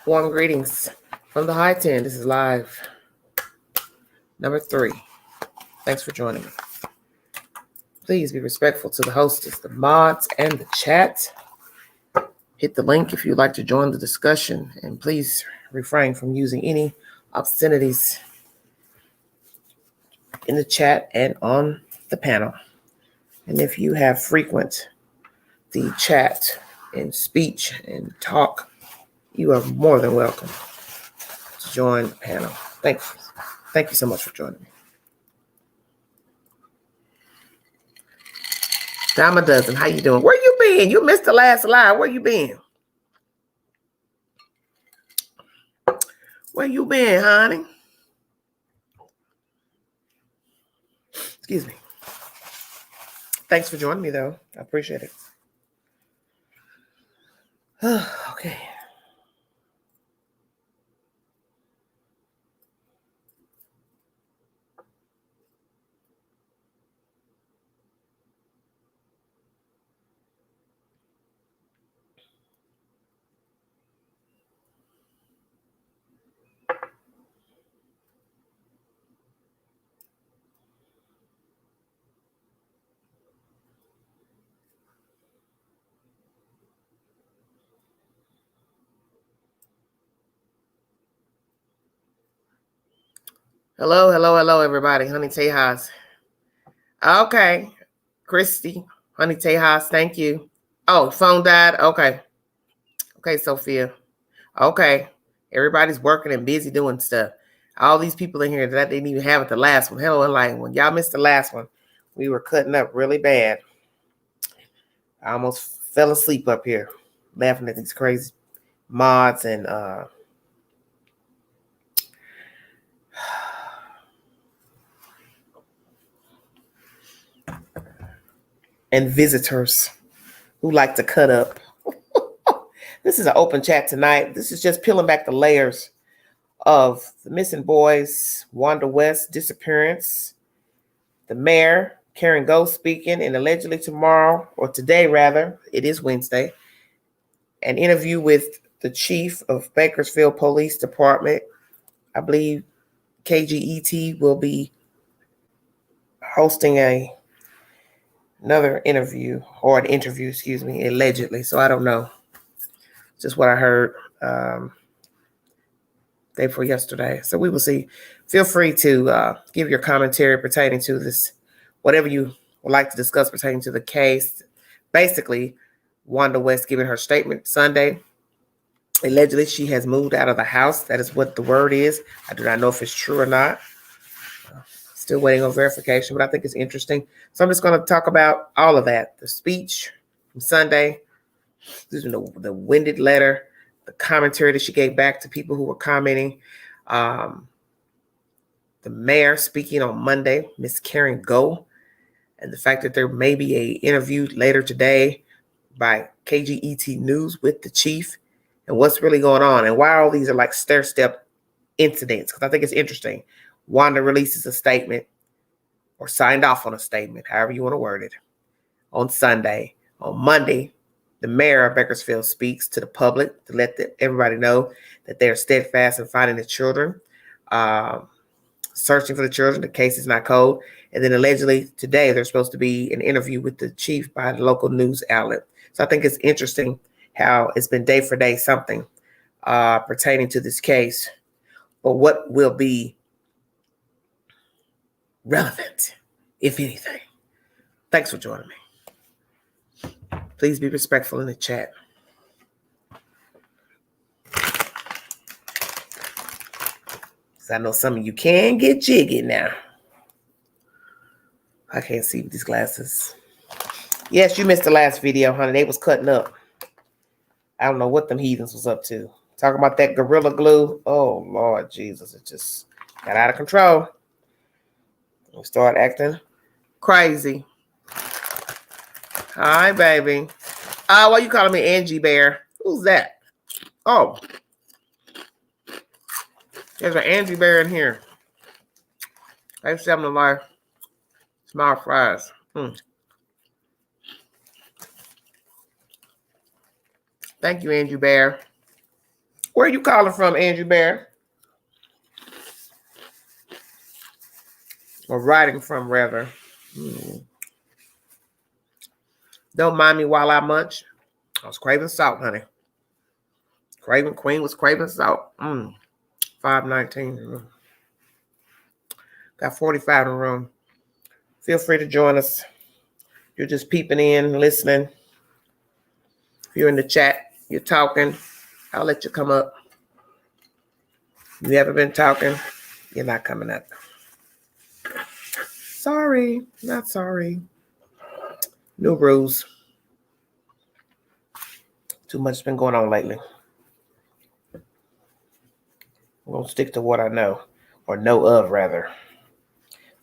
Warm greetings from the high 10. This is live number 3. Thanks for joining me. Please be respectful to the hostess, the mods, and the chat. Hit the link if you'd like to join the discussion, and please refrain from using any obscenities in the chat and on the panel. And if you have frequent the chat and speech and talk, you are more than welcome to join the panel. Thank you. Thank you so much for joining me. Dime a dozen. How you doing? Where you been? You missed the last live. Where you been? Where you been, honey? Excuse me. Thanks for joining me, though. I appreciate it. Okay. Hello, everybody. Honey Tejas. Okay. Christy. Honey Tejas, thank you. Oh, phone died? Okay. Okay, Sophia. Okay. Everybody's working and busy doing stuff. All these people in here that didn't even have it the last one. Hello, Enlightened. When y'all missed the last one, we were cutting up really bad. I almost fell asleep up here laughing at these crazy mods and visitors who like to cut up. This is an open chat tonight. This is just peeling back the layers of the missing boys, Wanda West disappearance, the mayor, Karen Go speaking, and allegedly tomorrow, or today rather, it is Wednesday, an interview with the chief of Bakersfield Police Department. I believe KGET will be hosting another interview, or an interview, allegedly. So I don't know. Just what I heard day before yesterday. So we will see. Feel free to give your commentary pertaining to this, whatever you would like to discuss pertaining to the case. Basically, Wanda West giving her statement Sunday. Allegedly, she has moved out of the house. That is what the word is. I do not know if it's true or not. Still waiting on verification, but I think it's interesting. So I'm just going to talk about all of that. The speech from Sunday, the winded letter, the commentary that she gave back to people who were commenting, the mayor speaking on Monday, Miss Karen Go, and the fact that there may be an interview later today by KGET News with the chief, and what's really going on, and why all these are like stair-step incidents, because I think it's interesting. Wanda releases a statement, or signed off on a statement, however you want to word it, on Sunday. On Monday, the mayor of Bakersfield speaks to the public to let everybody know that they're steadfast in finding the children, searching for the children. The case is not cold. And then allegedly today, there's supposed to be an interview with the chief by the local news outlet. So I think it's interesting how it's been day for day something pertaining to this case. But what will be relevant, if anything? Thanks for joining me. Please be respectful in the chat. I know some of you can get jiggy now. I can't see with these glasses. Yes, you missed the last video, honey. They was cutting up. I don't know what them heathens was up to. Talking about that Gorilla Glue. Oh, Lord Jesus. It just got out of control. We start acting crazy. Hi, baby. Why you calling me Angie Bear? Who's that? Oh. There's an Angie Bear in here. Thanks for having a life. Small fries. Thank you, Andrew Bear. Where are you calling from, Andrew Bear? Or writing from, rather. Don't mind me while I munch. I was craving salt, honey. Queen was craving salt. $5.19. Got 45 in the room. Feel free to join us. You're just peeping in, listening. If you're in the chat, you're talking, I'll let you come up. If you haven't been talking, you're not coming up. Sorry, not sorry. New rules. Too much has been going on lately. I'm going to stick to what I know, or know of, rather.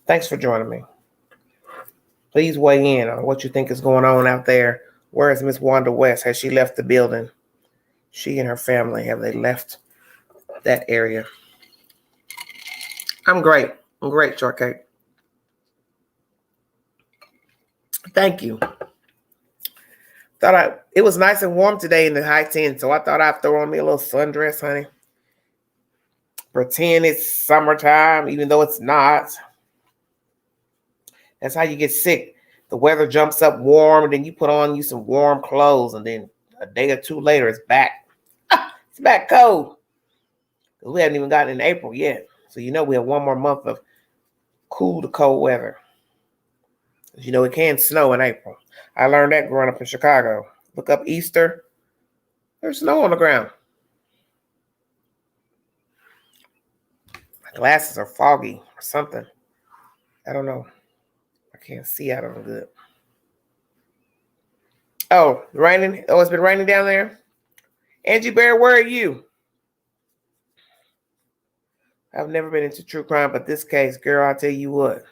Thanks for joining me. Please weigh in on what you think is going on out there. Where is Miss Wanda West? Has she left the building? She and her family, have they left that area? I'm great. I'm great, Shortcake. Thank you. It was nice and warm today in the high 10s, so I thought I'd throw on me a little sundress, honey. Pretend it's summertime, even though it's not. That's how you get sick. The weather jumps up warm, and then you put on you some warm clothes, and then a day or two later, it's back. It's back cold. We haven't even gotten in April yet. So you know we have one more month of cool to cold weather. You know, it can snow in April. I learned that growing up in Chicago. Look up Easter. There's snow on the ground. My glasses are foggy or something. I don't know. I can't see out of them good. Oh, raining. Oh, it's been raining down there? Angie Bear, where are you? I've never been into true crime, but this case, girl, I'll tell you what.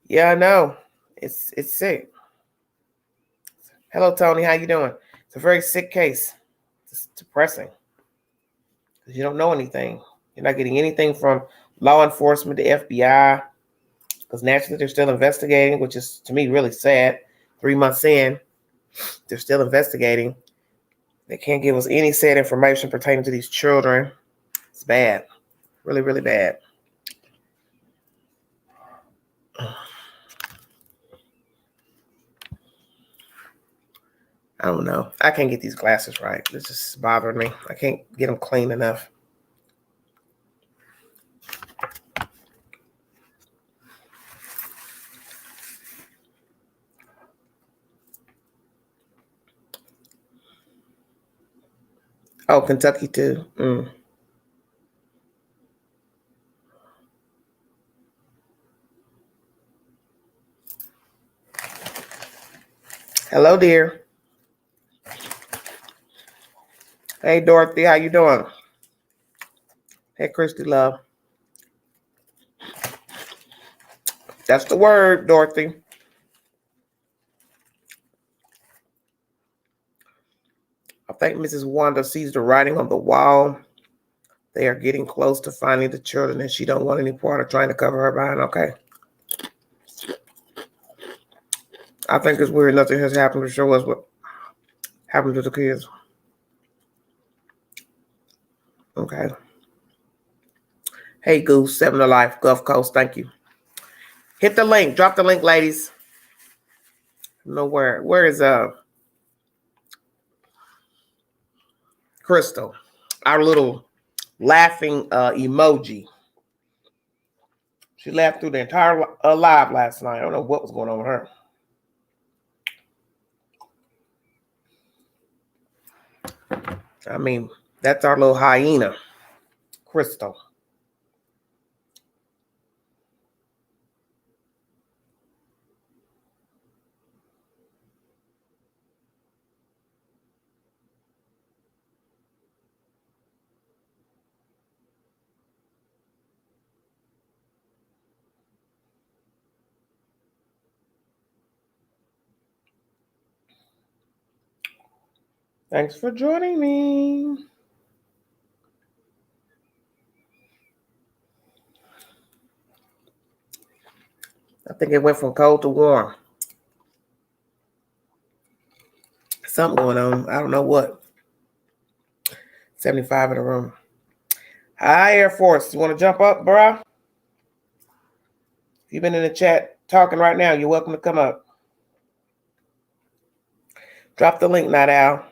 Yeah, I know. It's sick. Hello, Tony. How you doing? It's a very sick case. It's depressing. Because you don't know anything. You're not getting anything from law enforcement, the FBI. Because naturally, they're still investigating, which is, to me, really sad. 3 months in, they're still investigating. They can't give us any sad information pertaining to these children. It's bad. Really, really bad. I don't know. I can't get these glasses right. This is bothering me. I can't get them clean enough. Oh, Kentucky too. Hello, dear. Hey, Dorothy. How you doing? Hey, Christy Love. That's the word, Dorothy. I think Mrs. Wanda sees the writing on the wall. They are getting close to finding the children, and she don't want any part of trying to cover her behind. Okay. I think it's weird nothing has happened to show us what happened to the kids. Okay. Hey, Goose, 7 to Life, Gulf Coast. Thank you. Hit the link. Drop the link, ladies. Nowhere. Where is Crystal? Our little laughing emoji. She laughed through the entire live last night. I don't know what was going on with her. I mean, that's our little hyena, Crystal. Thanks for joining me. I think it went from cold to warm. Something going on. I don't know what. 75 in the room. Hi, Air Force. You want to jump up, bruh? If you've been in the chat talking right now, you're welcome to come up. Drop the link, Night Owl.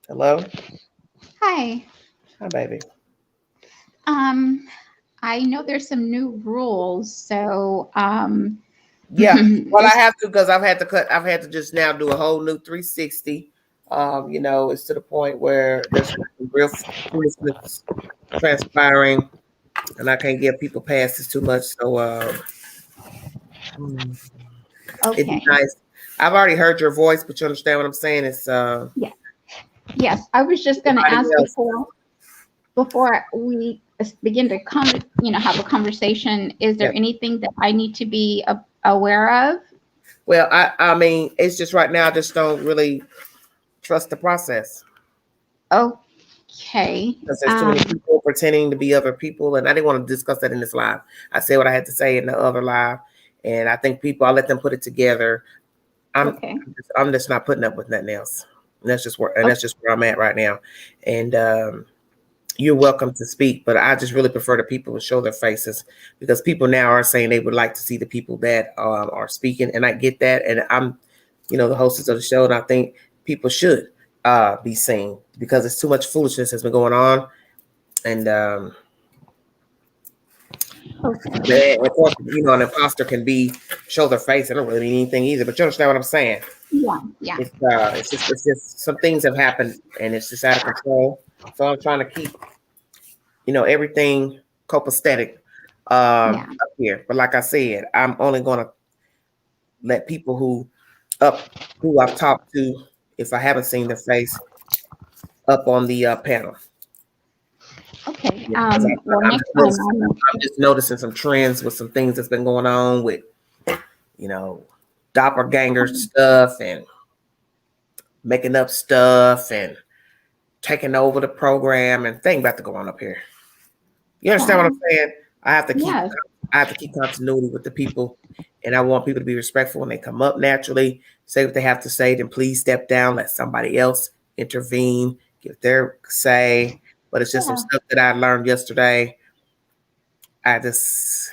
Hello? Hi. Hi, baby. I know there's some new rules, so yeah. Well, I have to because I've had to just now do a whole new 360. It's to the point where there's real foolishness transpiring, and I can't give people passes too much. So it'd be okay. nice. I've already heard your voice, but you understand what I'm saying? It's Yes. I was just going to ask before we begin to have a conversation. Is there anything that I need to be aware of? Well, I mean, it's just right now I just don't really trust the process. Okay. Because there's too many people pretending to be other people, and I didn't want to discuss that in this live. I said what I had to say in the other live, and I think I let them put it together. I'm just not putting up with nothing else. And that's just where I'm at right now. And you're welcome to speak, but I just really prefer the people to show their faces, because people now are saying they would like to see the people that are speaking, and I get that. And I'm, the hostess of the show, and I think people should be seen, because it's too much foolishness has been going on. And of course, an imposter can show their face. I don't really mean anything either, but you understand what I'm saying? Yeah. It's just some things have happened, and it's just out of control. So I'm trying to keep, everything copacetic up here. But like I said, I'm only going to let people who I've talked to, if I haven't seen their face, up on the panel. Okay. I'm just noticing some trends with some things that's been going on with, doppelganger stuff and making up stuff and taking over the program, and things about to go on up here. You understand what I'm saying? I have to keep continuity with the people, and I want people to be respectful when they come up naturally, say what they have to say, then please step down, let somebody else intervene, give their say. But it's just some stuff that I learned yesterday. I just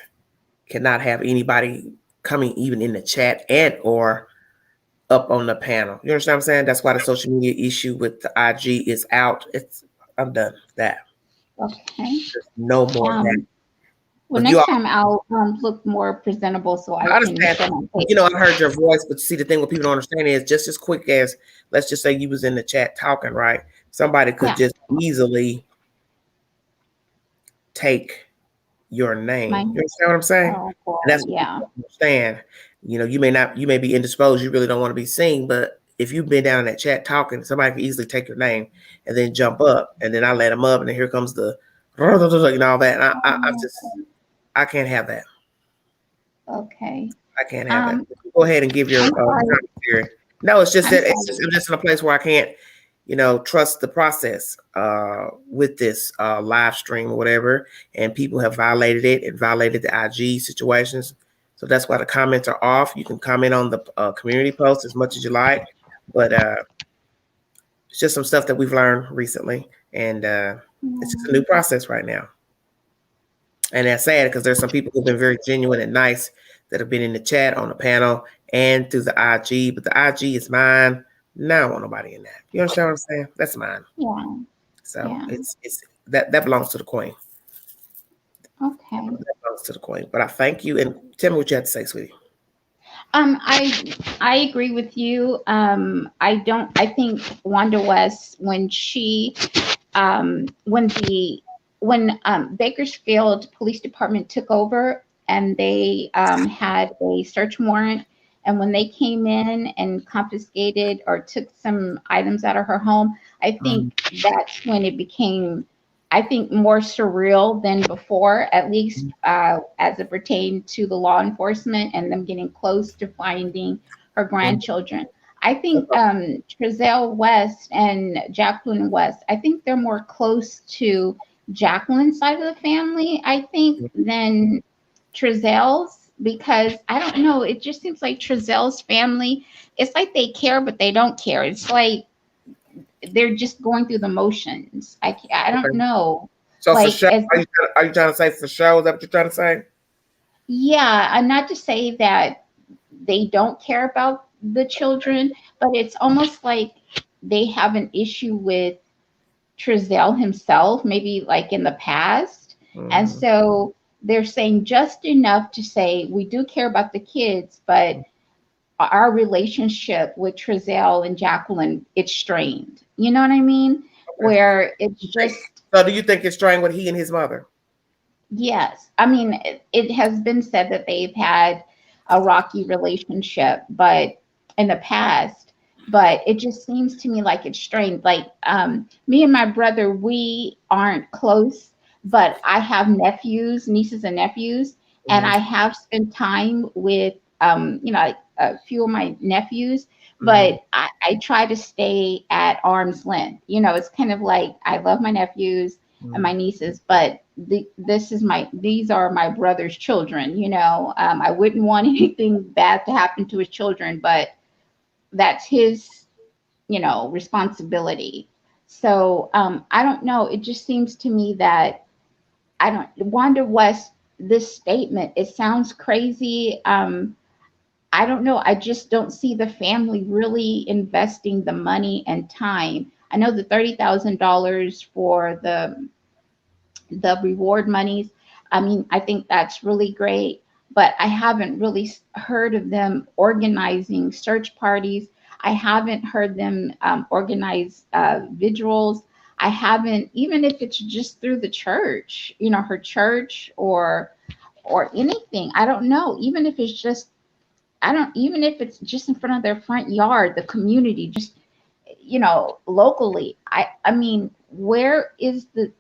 cannot have anybody coming even in the chat and or up on the panel. You understand what I'm saying? That's why the social media issue with the IG is out. I'm done with that. Okay. There's no more of that. Well, next time I'll look more presentable so I understand. I heard your voice, but see, the thing what people don't understand is just as quick as, let's just say you was in the chat talking, right? Somebody could just easily take your name. You understand what I'm saying? Oh, and that's what people understand. You may be indisposed. You really don't want to be seen, but if you've been down in that chat talking, somebody can easily take your name and then jump up, and then I let them up, and then here comes the, all that. And I can't have that. Okay. I can't have that. Go ahead and give your commentary. No, it's just that I'm just in a place where I can't, trust the process with this live stream or whatever. And people have violated it and violated the IG situations. So that's why the comments are off. You can comment on the community post as much as you like, but it's just some stuff that we've learned recently, and it's just a new process right now. And that's sad, because there's some people who've been very genuine and nice that have been in the chat, on the panel, and through the IG. But the IG is mine. Now I don't want nobody in that. You understand what I'm saying? That's mine. Yeah. So it's that belongs to the queen. Okay. That belongs to the queen. But I thank you, and tell me what you have to say, sweetie. I agree with you. I think Wanda West, when Bakersfield Police Department took over, and they had a search warrant, and when they came in and confiscated or took some items out of her home, I think that's when it became, I think, more surreal than before, at least as it pertained to the law enforcement and them getting close to finding her grandchildren. I think Trezell West and Jacqueline West, I think they're more close to Jacqueline's side of the family, I think, than Trezell's. because I don't know. It just seems like Trezel's family, it's like they care, but they don't care. It's like they're just going through the motions. I don't Okay. know. So for Like, sure, as are you trying to say for sure? Is that what you're trying to say? yeah, and not to say that they don't care about the children, but it's almost like they have an issue with Trezel himself, maybe like in the past. And Mm-hmm. so they're saying just enough to say we do care about the kids, but our relationship with Trezel and Jacqueline, it's strained. You know what I mean? Okay. Where it's just, So do you think it's strained with he and his mother? yes. I mean, it has been said that they've had a rocky relationship, but in the past, but it just seems to me like it's strained. Like, me and my brother, we aren't close, but I have nephews, nieces and nephews, and Mm-hmm. I have spent time with, like a few of my nephews, Mm-hmm. but I try to stay at arm's length. It's kind of like I love my nephews and my nieces, but these are my brother's children. I wouldn't want anything bad to happen to his children, but that's his responsibility. So I don't know, it just seems to me that I don't Wanda West, this statement, it sounds crazy. I don't know, I just don't see the family really investing the money and time. I know the $30,000 for the reward monies. I mean, I think that's really great, but I haven't really heard of them organizing search parties. I haven't heard them organize vigils. I haven't, even if it's just through the church, her church or anything. I don't know. Even if it's just, I don't, even if it's just in front of their front yard, the community, just locally. I mean, where is the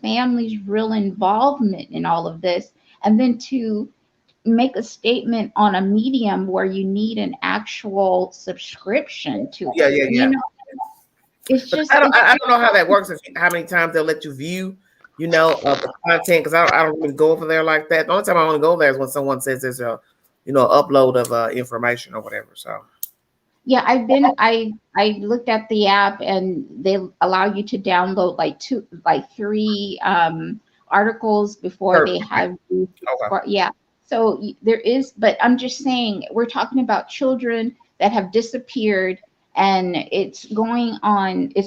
family's real involvement in all of this? And then to make a statement on a medium where you need an actual subscription to Yeah, it, yeah, yeah. it's But just it's I don't know how that works. How many times they'll let you view, the content? Because I don't really go over there like that. The only time I want to go there is when someone says there's a, upload of information or whatever. So Yeah, I looked at the app and they allow you to download like three articles before they perfect. have you Okay. yeah. So there is, but I'm just saying we're talking about children that have disappeared, and it's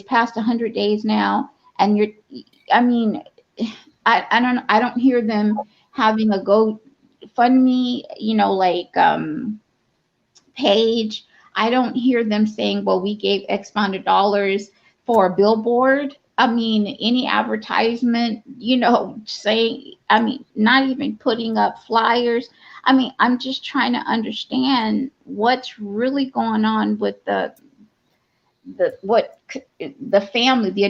past 100 days now, and I mean, I don't hear them having a go fund me, like page. I don't hear them saying, well, we gave X amount of dollars for a billboard. I mean, any advertisement, saying, I mean, not even putting up flyers. I mean, I'm just trying to understand what's really going on with the family, the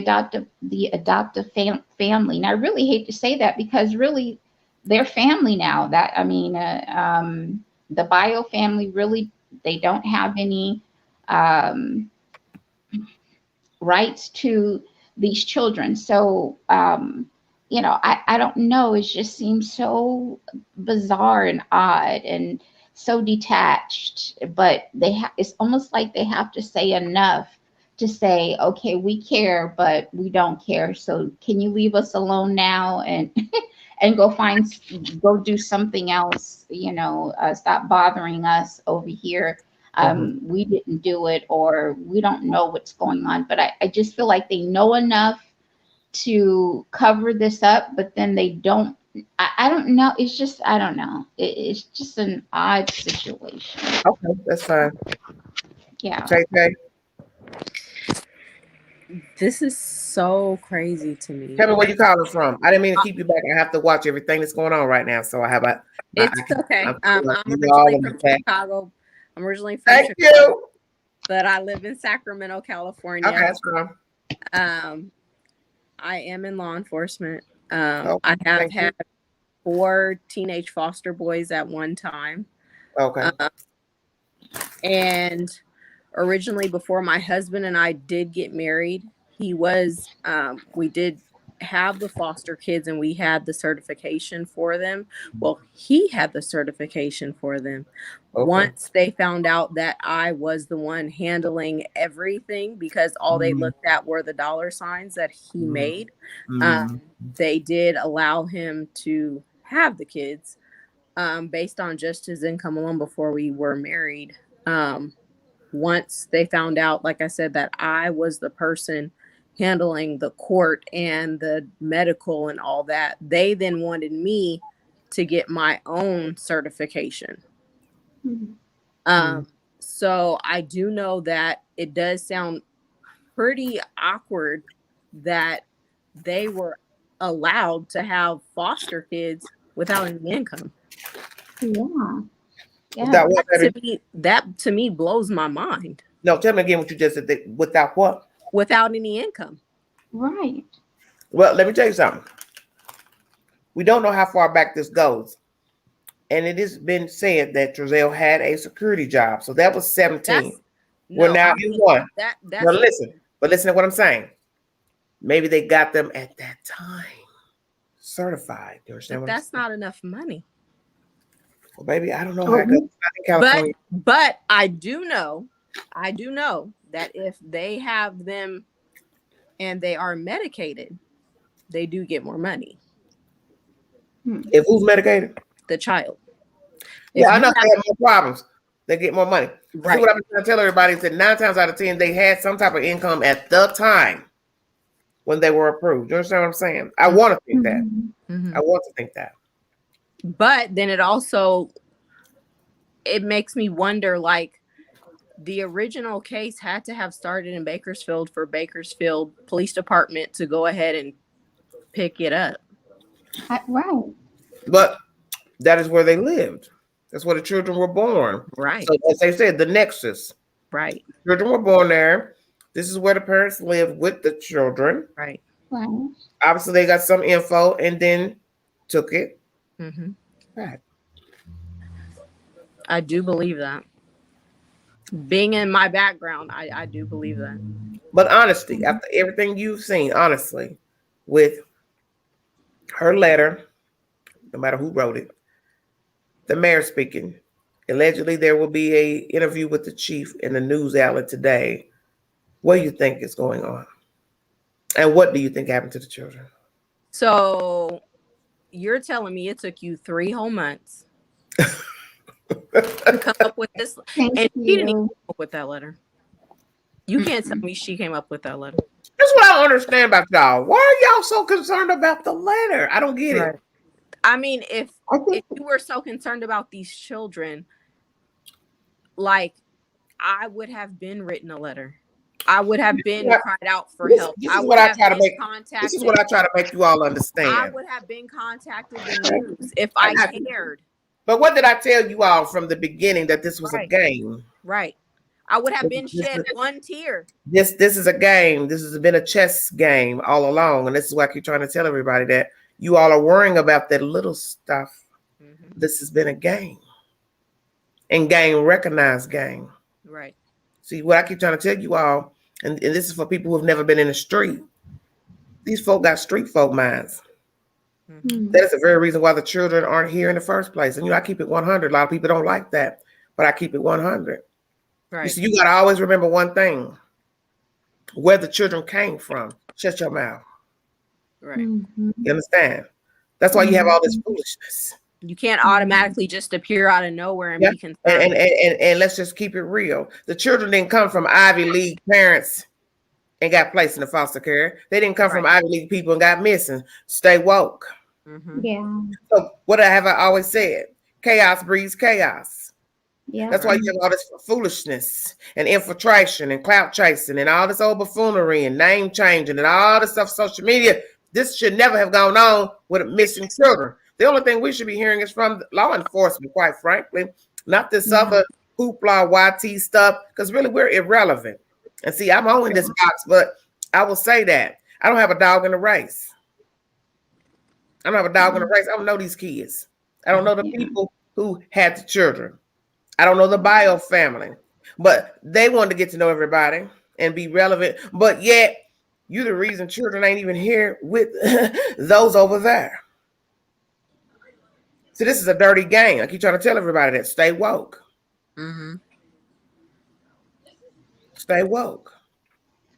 adoptive family. And I really hate to say that because really they're family now. That I mean, the bio family really, they don't have any um, rights to these children. So I don't know. It just seems so bizarre and odd and so detached. But it's almost like they have to say enough to say, okay, we care, but we don't care. So can you leave us alone now and and go do something else? Stop bothering us over here. Hmm. We didn't do it, or we don't know what's going on. But I just feel like they know enough to cover this up, but then they don't. I don't know. It's just, I don't know. It's just an odd situation. Okay, that's fine. Yeah. Tay Tay, This is so crazy to me. tell me where you calling from. I didn't mean to keep you back. I have to watch everything that's going on right now. So I have It's I'm okay. I'm you all originally in the from chat. Chicago. I'm originally from Thank Chicago, you. but I live in Sacramento, Okay, California. that's fine. Um, I am in law enforcement. Okay, I have thank you. had 4 teenage foster boys at one time. Okay. Uh, and originally, before my husband and I did get married, we did have the foster kids and we had the certification for them. Well, he had the certification for them. Okay. Once they found out that I was the one handling everything, because all they looked at were the dollar signs that he made, they did allow him to have the kids based on just his income alone before we were married. Once they found out, like I said, that I was the person handling the court and the medical and all that, they then wanted me to get my own certification. So I do know that it does sound pretty awkward that they were allowed to have foster kids without any income. Yeah. Without what, baby? That to me blows my mind. No, tell me again what you just said. Without what? Without any income. Right. Well, let me tell you something. We don't know how far back this goes. And it has been said that Trezell had a security job. So that was 17. We're now in one. But listen to what I'm saying. Maybe they got them at that time certified. You understand what that's not enough money. Well, baby, I don't know how it goes. But I do know that if they have them and they are medicated, they do get more money. If who's medicated? The child. Yeah, I know they have more problems. They get more money. Right. See, what I'm trying to tell everybody is that 9 times out of 10, they had some type of income at the time when they were approved. You understand what I'm saying? I want to think that. I want to think that. But then it makes me wonder, like, the original case had to have started in Bakersfield for Bakersfield Police Department to go ahead and pick it up. Right. But that is where they lived. That's where the children were born. Right. So as they said, the nexus. Right. Children were born there. This is where the parents lived with the children. Right. Right. Obviously, they got some info and then took it. Right. I do believe that. Being in my background, I do believe that. But honestly, after everything you've seen, honestly, with her letter, no matter who wrote it, the mayor speaking, allegedly there will be a interview with the chief in the news outlet today. What do you think is going on? And what do you think happened to the children? So you're telling me it took you 3 whole months to come up with this, and she didn't even come up with that letter. You can't tell me she came up with that letter. That's what I don't understand about y'all. Why are y'all so concerned about the letter? I don't get it. I mean, if you were so concerned about these children, like, I would have been written a letter. I would have been cried out for help. This is what I try to make you all understand. I would have been contacted in the news if I cared. But what did I tell you all from the beginning, that this was a game? Right. I would have been shed one tear. This is a game. This has been a chess game all along. And this is why I keep trying to tell everybody that you all are worrying about that little stuff. This has been a game. And game recognized game. Right. See, what I keep trying to tell you all, and this is for people who have never been in the street. These folk got street folk minds. That is the very reason why the children aren't here in the first place. And I keep it 100. A lot of people don't like that, but I keep it 100. Right. You see, you got to always remember one thing: where the children came from. Shut your mouth. Right. You understand? That's why you have all this foolishness. You can't automatically just appear out of nowhere and be concerned. And let's just keep it real. The children didn't come from Ivy League parents and got placed in the foster care. They didn't come from Ivy League people and got missing. Stay woke. Yeah. So what have I always said? Chaos breeds chaos. Yeah. That's why you have all this foolishness and infiltration and clout chasing and all this old buffoonery and name changing and all this stuff, social media. This should never have gone on with missing children. The only thing we should be hearing is from law enforcement, quite frankly, not this other hoopla YT stuff, because really we're irrelevant. And see, I'm only in this box, but I will say that I don't have a dog in the race. I don't have a dog in the race. I don't know these kids. I don't know the people who had the children. I don't know the bio family, but they wanted to get to know everybody and be relevant. But yet You the reason children ain't even here with those over there. See, this is a dirty game. I keep trying to tell everybody that. Stay woke. Mm-hmm. Stay woke.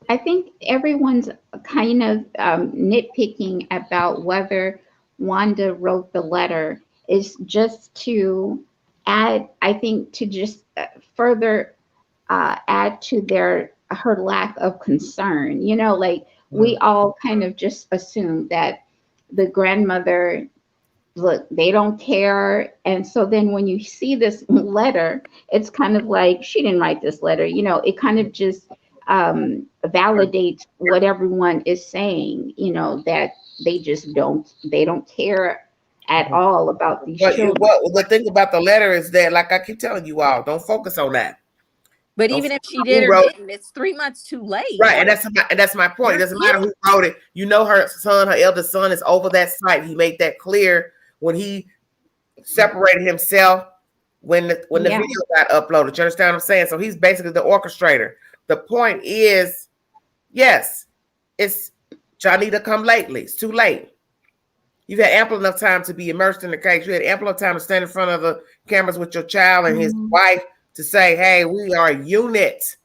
I think everyone's kind of nitpicking about whether Wanda wrote the letter is just to add, I think, to just further add to her lack of concern. You know, like we all kind of just assumed that the grandmother, look, they don't care. And so then when you see this letter, it's kind of like she didn't write this letter. You know, it kind of just validates what everyone is saying, you know, that they don't care at all about these children. What the thing about the letter is that, like I keep telling you all, don't focus on that. But Don't even if she who did or wrote- didn't, it's 3 months too late. Right, and that's my point. It doesn't matter who wrote it. You know, her son, her eldest son, is over that site. He made that clear when he separated himself when the video got uploaded. You understand what I'm saying? So he's basically the orchestrator. The point is, yes, it's y'all need to come lately. It's too late. You've had ample enough time to be immersed in the case. You had ample enough time to stand in front of the cameras with your child and his wife to say, hey, we are a unit.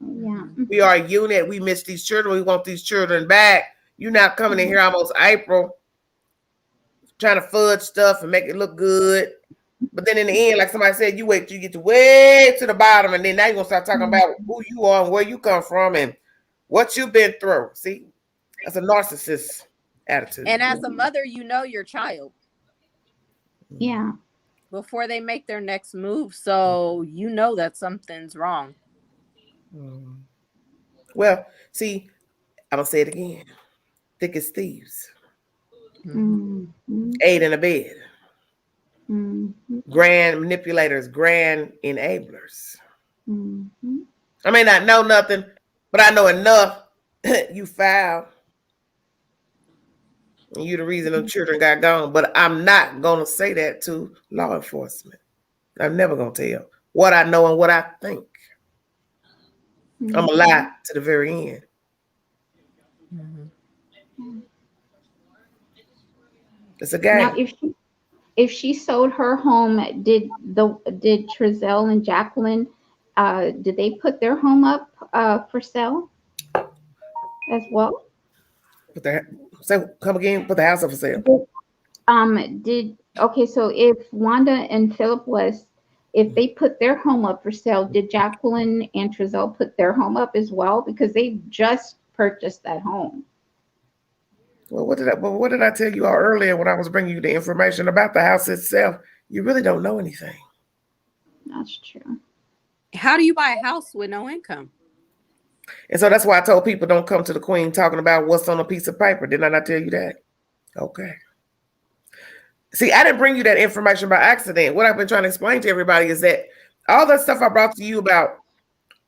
Yeah. We are a unit. We miss these children. We want these children back. You're not coming in here almost April trying to fudge stuff and make it look good. But then in the end, like somebody said, you wait till you get to way to the bottom, and then now you're going to start talking about who you are and where you come from and what you've been through. See, that's a narcissist attitude. And as a mother, you know your child. Yeah. Before they make their next move. So you know that something's wrong. Well, see, I'm going to say it again. Thick as thieves. Aid in a bed. Grand manipulators, grand enablers. I may not know nothing, but I know enough. You foul. And you the reason them children got gone. But I'm not going to say that to law enforcement. I'm never going to tell what I know and what I think. I'm going to lie to the very end. It's a game. Now, if she sold her home, did Trezell and Jacqueline, did they put their home up for sale as well? Come again. Put the house up for sale. So if Wanda and Philip if they put their home up for sale, did Jacqueline and Trezell put their home up as well? Because they just purchased that home. Well, what did I tell you all earlier when I was bringing you the information about the house itself? You really don't know anything. That's true. How do you buy a house with no income? And so that's why I told people don't come to the Queen talking about what's on a piece of paper. Didn't I not tell you that? Okay. See, I didn't bring you that information by accident. What I've been trying to explain to everybody is that all that stuff I brought to you about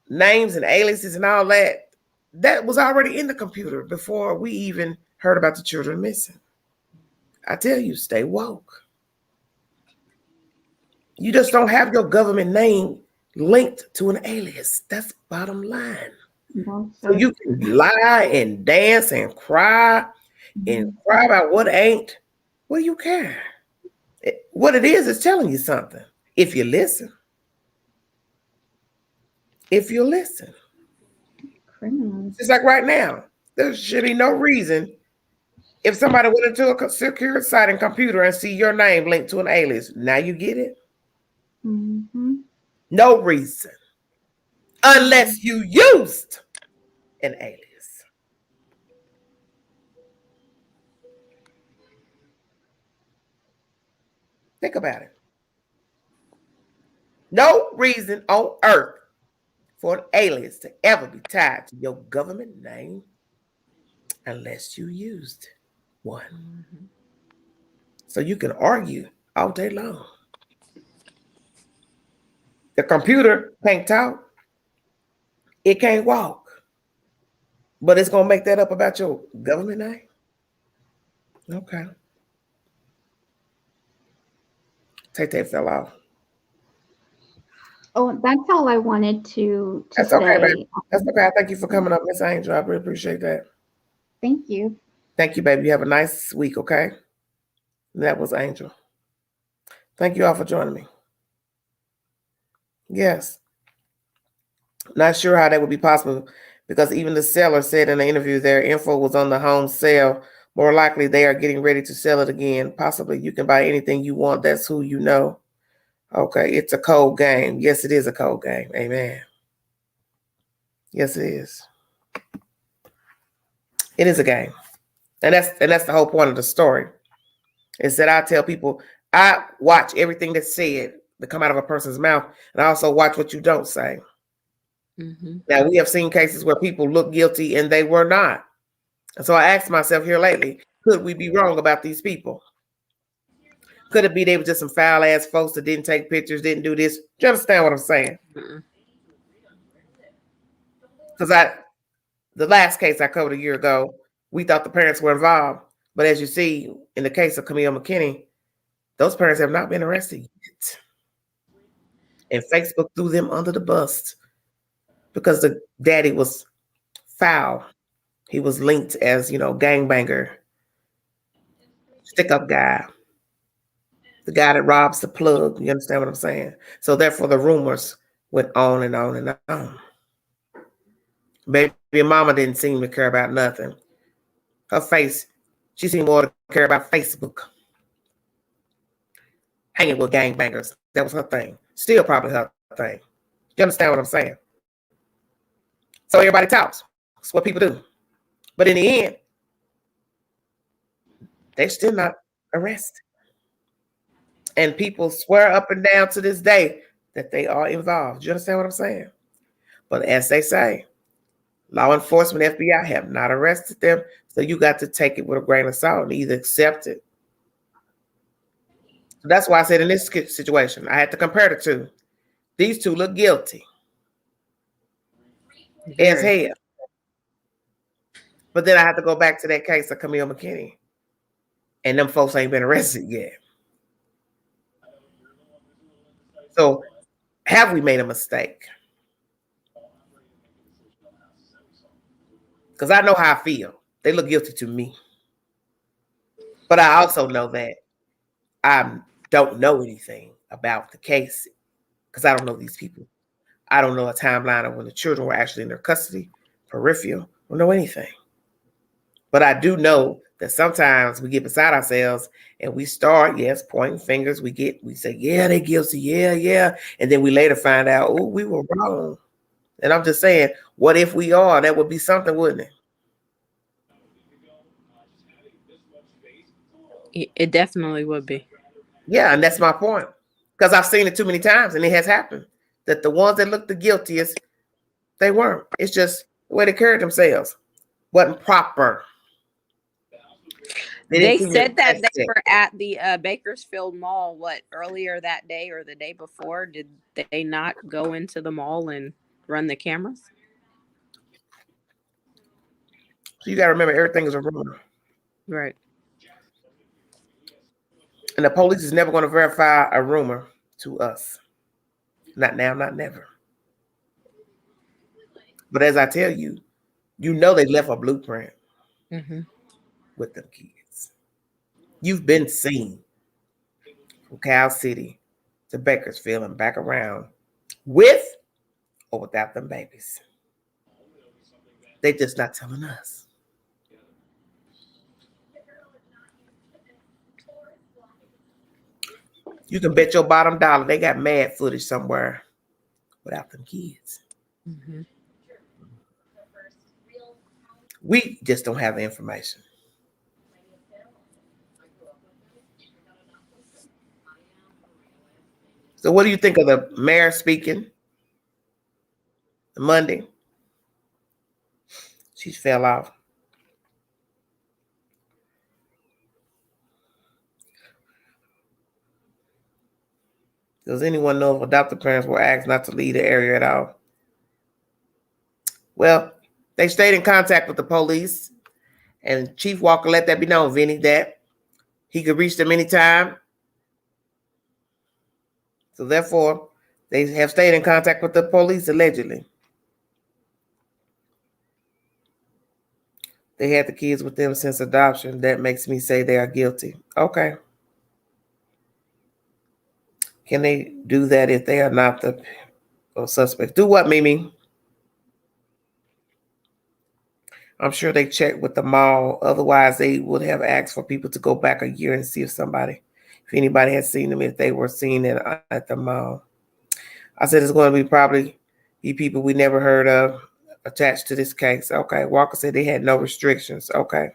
names and aliases and all that, that was already in the computer before we even heard about the children missing. I tell you, stay woke. You just don't have your government name linked to an alias. That's bottom line. So you can lie and dance and cry about what ain't. What do you care? What it is telling you something. If you listen. If you listen. Criminals. It's like right now. There should be no reason if somebody went into a secure site and computer and see your name linked to an alias. Now you get it? No reason. Unless you used an alias. Think about it. No reason on earth for an alias to ever be tied to your government name unless you used one. So you can argue all day long. The computer can't talk. It can't walk. But it's going to make that up about your government name? Okay. Tay fell off. Oh, that's all I wanted to That's say. okay, baby. That's okay. Thank you for coming up, Miss Angel. I really appreciate that. Thank you. Thank you, baby. You have a nice week, okay? That was Angel. Thank you all for joining me. Yes. Not sure how that would be possible because even the seller said in the interview their info was on the home sale. More likely, they are getting ready to sell it again. Possibly, you can buy anything you want. That's who you know. Okay, it's a cold game. Yes, it is a cold game. Amen. Yes, it is. It is a game, and that's the whole point of the story. Is that I tell people I watch everything that's said that come out of a person's mouth, and I also watch what you don't say. Mm-hmm. Now, we have seen cases where people look guilty and they were not. And so I asked myself here lately, could we be wrong about these people? Could it be they were just some foul ass folks that didn't take pictures, didn't do this? Do you understand what I'm saying? Because the last case I covered a year ago, we thought the parents were involved. But as you see, in the case of Camille McKinney, those parents have not been arrested yet. And Facebook threw them under the bus because the daddy was foul. He was linked as, gangbanger, stick-up guy, the guy that robs the plug. You understand what I'm saying? So therefore, the rumors went on and on and on. Baby mama didn't seem to care about nothing. Her face, she seemed more to care about Facebook. Hanging with gangbangers. That was her thing. Still probably her thing. You understand what I'm saying? So everybody talks. That's what people do. But in the end, they're still not arrested. And people swear up and down to this day that they are involved. You understand what I'm saying? But as they say, law enforcement, FBI have not arrested them. So you got to take it with a grain of salt and either accept it. So that's why I said in this situation, I had to compare the two. These two look guilty as hell. But then I have to go back to that case of Camille McKinney. And them folks ain't been arrested yet. So have we made a mistake? Because I know how I feel. They look guilty to me. But I also know that I don't know anything about the case because I don't know these people. I don't know a timeline of when the children were actually in their custody, peripheral. I don't know anything. But I do know that sometimes we get beside ourselves and we start, pointing fingers. We say, yeah, they're guilty. Yeah. And then we later find out, oh, we were wrong. And I'm just saying, what if we are? That would be something, wouldn't it? It definitely would be. Yeah, and that's my point. Because I've seen it too many times and it has happened. That the ones that look the guiltiest, they weren't. It's just the way they carried themselves. Wasn't proper. They said that they were at the Bakersfield Mall, earlier that day or the day before? Did they not go into the mall and run the cameras? So you got to remember, everything is a rumor. Right. And the police is never going to verify a rumor to us. Not now, not never. But as I tell you, they left a blueprint with them kids. You've been seen from Cal City to Bakersfield and back around with or without them babies. They're just not telling us. You can bet your bottom dollar they got mad footage somewhere without them kids. We just don't have the information. So what do you think of the mayor speaking Monday? She fell off. Does anyone know if adoptive parents were asked not to leave the area at all? Well, they stayed in contact with the police, and Chief Walker let that be known, Vinny, that he could reach them anytime. So therefore, they have stayed in contact with the police, allegedly. They had the kids with them since adoption. That makes me say they are guilty. Okay. Can they do that if they are not the suspect? Do what, Mimi? I'm sure they checked with the mall. Otherwise, they would have asked for people to go back a year and see if anybody had seen them, if they were seen at the mall. I said it's going to be probably people we never heard of attached to this case. Okay. Walker said they had no restrictions. Okay.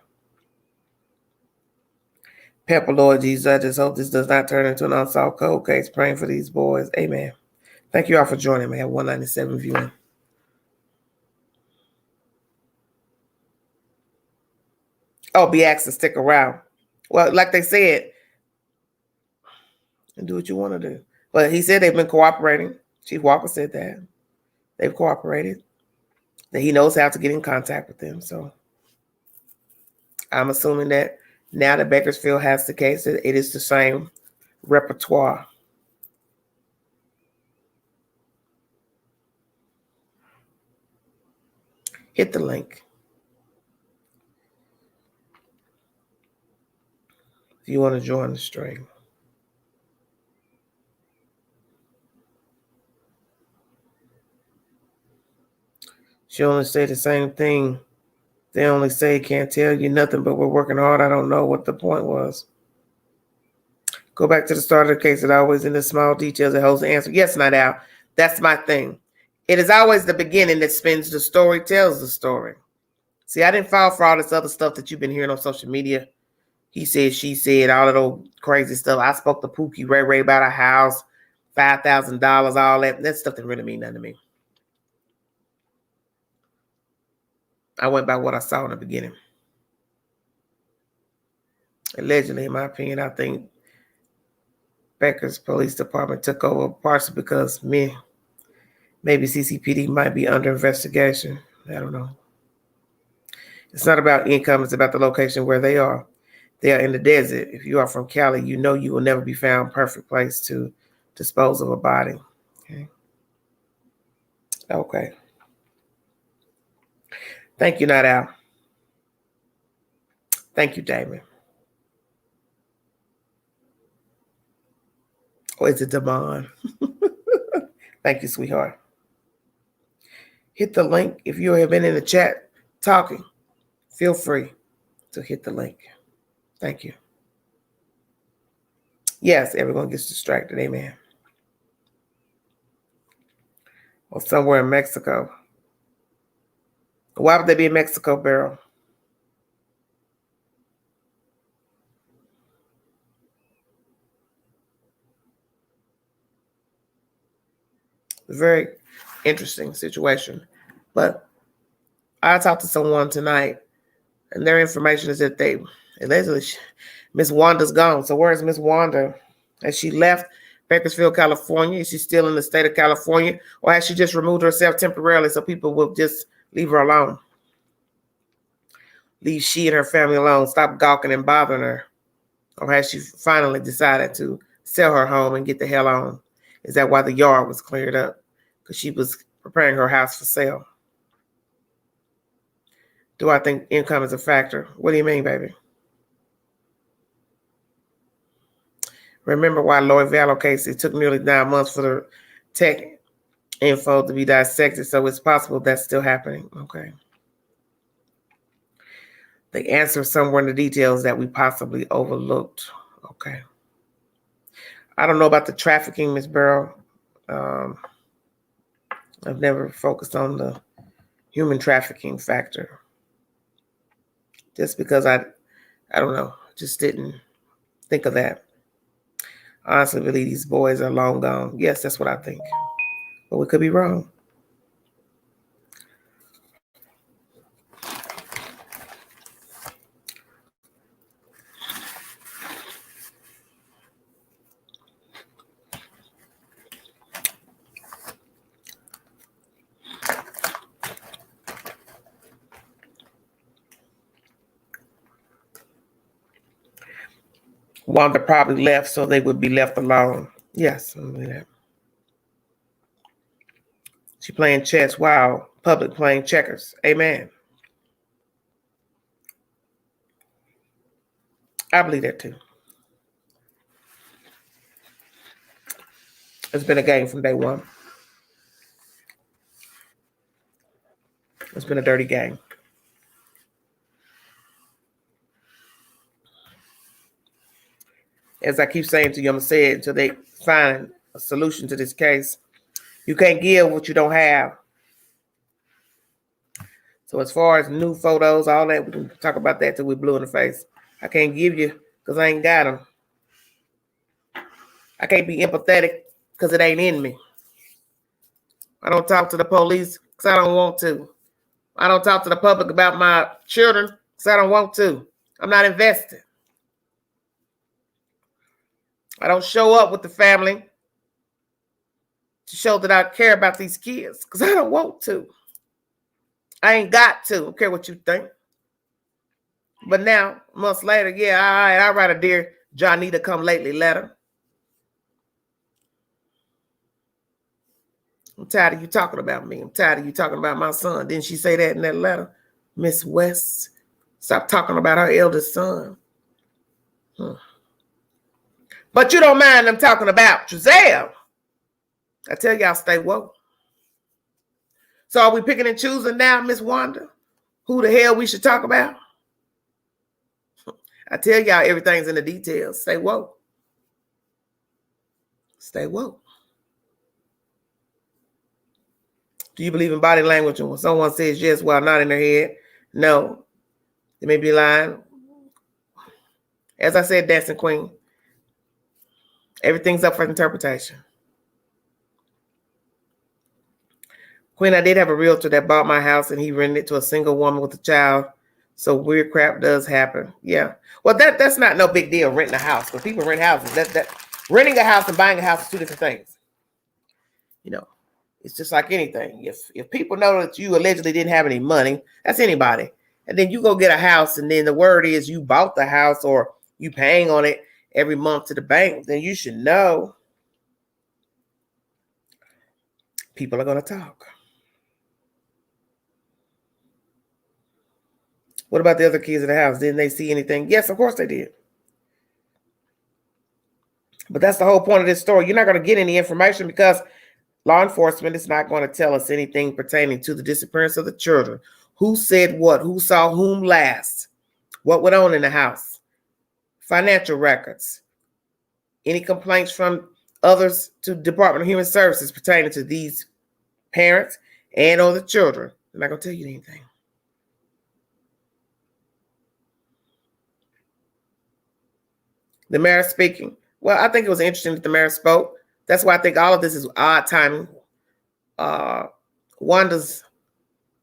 Pepper, Lord Jesus, I just hope this does not turn into an unsolved cold case. Praying for these boys. Amen. Thank you all for joining me at 197 viewing. Oh, be asked to stick around. Well, like they said, and do what you want to do. But he said they've been cooperating. Chief Walker said that. They've cooperated. That he knows how to get in contact with them. So I'm assuming that now that Bakersfield has the case, that it is the same repertoire. Hit the link. If you want to join the stream. She only say the same thing. They only say can't tell you nothing, but we're working hard. I don't know what the point was. Go back to the start of the case. It always in the small details that holds the answer. Yes, not out. That's my thing. It is always the beginning that spins the story, tells the story. See, I didn't fall for all this other stuff that you've been hearing on social media. He said, she said, all of those crazy stuff. I spoke to Pookie Ray Ray about a house, $5,000, all that. That stuff didn't really mean nothing to me. I went by what I saw in the beginning. Allegedly, in my opinion, I think Becker's police department took over partially because maybe CCPD might be under investigation. I don't know. It's not about income. It's about the location where they are. They are in the desert. If you are from Cali, you know you will never be found perfect place to dispose of a body. Okay. Thank you, Not Al. Thank you, Damon. Or is it Damon? Thank you, sweetheart. Hit the link. If you have been in the chat talking, feel free to hit the link. Thank you. Yes, everyone gets distracted. Amen. Or somewhere in Mexico. Why would they be in Mexico, Beryl? Very interesting situation. But I talked to someone tonight, and their information is that they allegedly Miss Wanda's gone. So where is Miss Wanda? Has she left Bakersfield, California? Is she still in the state of California? Or has she just removed herself temporarily so people will just leave her alone? Leave she and her family alone. Stop gawking and bothering her. Or has she finally decided to sell her home and get the hell on? Is that why the yard was cleared up? Because she was preparing her house for sale. Do I think income is a factor? What do you mean, baby? Remember why Lloyd Vallow case, it took nearly 9 months for the tech info to be dissected, so it's possible that's still happening. Okay. The answer somewhere in the details that we possibly overlooked. Okay. I don't know about the trafficking, Miss Burrow. I've never focused on the human trafficking factor. Just because I don't know, just didn't think of that. I honestly believe these boys are long gone. Yes, that's what I think. But we could be wrong. Wanda probably left so they would be left alone. Yes, I believe that. She playing chess while public playing checkers. Amen. I believe that too. It's been a game from day one. It's been a dirty game. As I keep saying to you, I'm going to say it until they find a solution to this case. You can't give what you don't have. So as far as new photos, all that, we can talk about that till we're blue in the face. I can't give you because I ain't got them. I can't be empathetic because it ain't in me. I don't talk to the police because I don't want to. I don't talk to the public about my children because I don't want to. I'm not invested. I don't show up with the family to show that I care about these kids because I don't want to. I ain't got to. I don't care what you think. But now, months later, yeah, all right, I write a Dear Johnita Come Lately letter. I'm tired of you talking about me. I'm tired of you talking about my son. Didn't she say that in that letter? Miss West, stop talking about her eldest son. But you don't mind them talking about Giselle. I tell y'all, stay woke. So are we picking and choosing now, Miss Wanda? Who the hell we should talk about? I tell y'all, everything's in the details. Stay woke. Stay woke. Do you believe in body language? And when someone says yes while not in their head, no, they may be lying. As I said, Dancing Queen, everything's up for interpretation. Queen, I did have a realtor that bought my house and he rented it to a single woman with a child. So weird crap does happen. Yeah. Well, that's not no big deal, renting a house. Because people rent houses. That renting a house and buying a house is two different things. You know, it's just like anything. If people know that you allegedly didn't have any money, that's anybody. And then you go get a house and then the word is you bought the house or you paying on it every month to the bank, then you should know people are going to talk. What about the other kids in the house? Didn't they see anything? Yes, of course they did. But that's the whole point of this story. You're not going to get any information because law enforcement is not going to tell us anything pertaining to the disappearance of the children. Who said what? Who saw whom last? What went on in the house? Financial records. Any complaints from others to Department of Human Services pertaining to these parents and or the children. They're not going to tell you anything. The mayor speaking. Well, I think it was interesting that the mayor spoke. That's why I think all of this is odd timing. Wanda's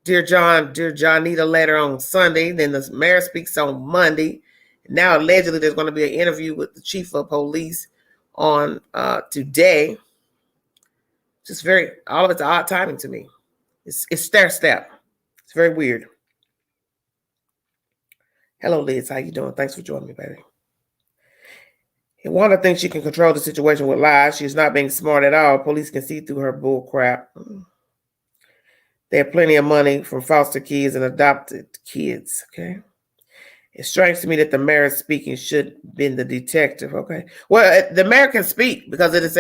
Dear Johnita letter on Sunday. Then the mayor speaks on Monday. Now, allegedly, there's going to be an interview with the chief of police on today. Just all of it's odd timing to me. It's stair step. It's very weird. Hello, Liz. How you doing? Thanks for joining me, baby. And Wanda thinks she can control the situation with lies. She's not being smart at all. Police can see through her bull crap. They have plenty of money from foster kids and adopted kids, okay? It's strange to me that the mayor speaking should have been the detective, okay? Well, the mayor can speak because it is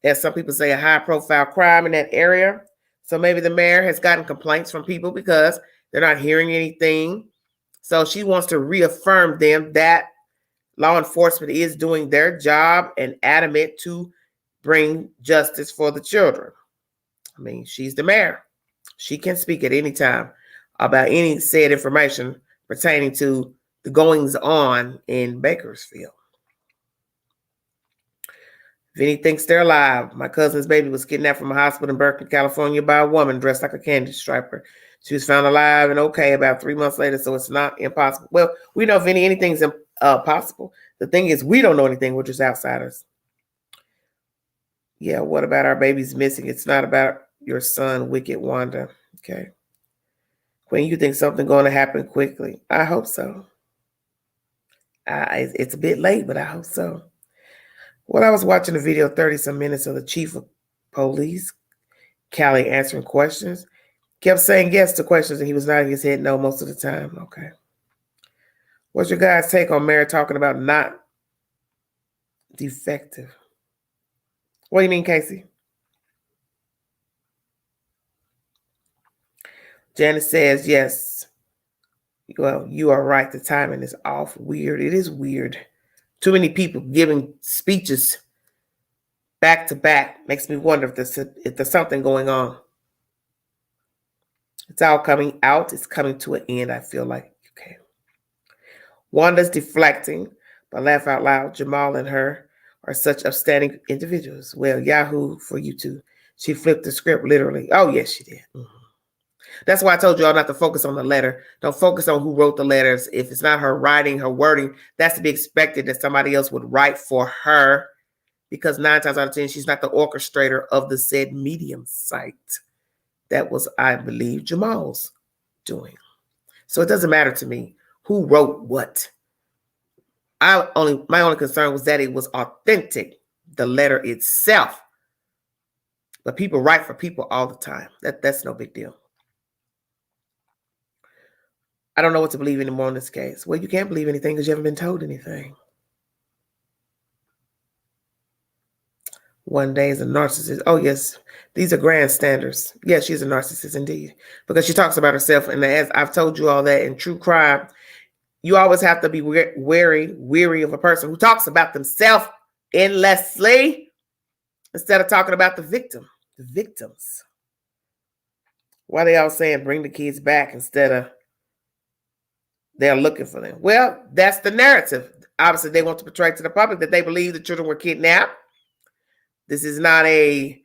as some people say, a high-profile crime in that area. So maybe the mayor has gotten complaints from people because they're not hearing anything. So she wants to reaffirm them that law enforcement is doing their job and adamant to bring justice for the children. I mean, she's the mayor. She can speak at any time about any said information pertaining to the goings on in Bakersfield. Vinny thinks they're alive. My cousin's baby was kidnapped from a hospital in Berkeley, California by a woman dressed like a candy striper. She was found alive and okay about 3 months later, so it's not impossible. Well, we know, Vinny, anything's possible. The thing is, we don't know anything. We're just outsiders. Yeah, what about our babies missing? It's not about your son, Wicked Wanda. Okay. Queen, you think something going to happen quickly? I hope so. It's a bit late, but I hope so. Well, I was watching a video, 30-some minutes of the chief of police, Callie, answering questions. Kept saying yes to questions, and he was nodding his head no most of the time. Okay. What's your guys' take on Mary talking about not defective? What do you mean, Casey? Janice says, yes. Well, you are right. The timing is off. Weird. It is weird. Too many people giving speeches back to back makes me wonder if there's something going on. It's all coming out. It's coming to an end, I feel like. Okay. Wanda's deflecting, but laugh out loud. Jamal and her are such upstanding individuals. Well, Yahoo for you too. She flipped the script literally. Oh, yes, she did. Mm-hmm. That's why I told y'all not to focus on the letter. Don't focus on who wrote the letters. If it's not her writing, her wording, that's to be expected that somebody else would write for her, because 9 times out of 10, she's not the orchestrator of the said Medium site. That was, I believe, Jamal's doing. So it doesn't matter to me who wrote what. My only concern was that it was authentic, the letter itself. But people write for people all the time. That's no big deal. I don't know what to believe anymore in this case. Well, you can't believe anything because you haven't been told anything. One day is a narcissist. Oh, yes. These are grand standards. Yes, she's a narcissist indeed. Because she talks about herself. And as I've told you all that in true crime, you always have to be weary of a person who talks about themselves endlessly instead of talking about the victims. Why are they all saying bring the kids back instead of they're looking for them? Well, that's the narrative. Obviously, they want to portray to the public that they believe the children were kidnapped. This is not a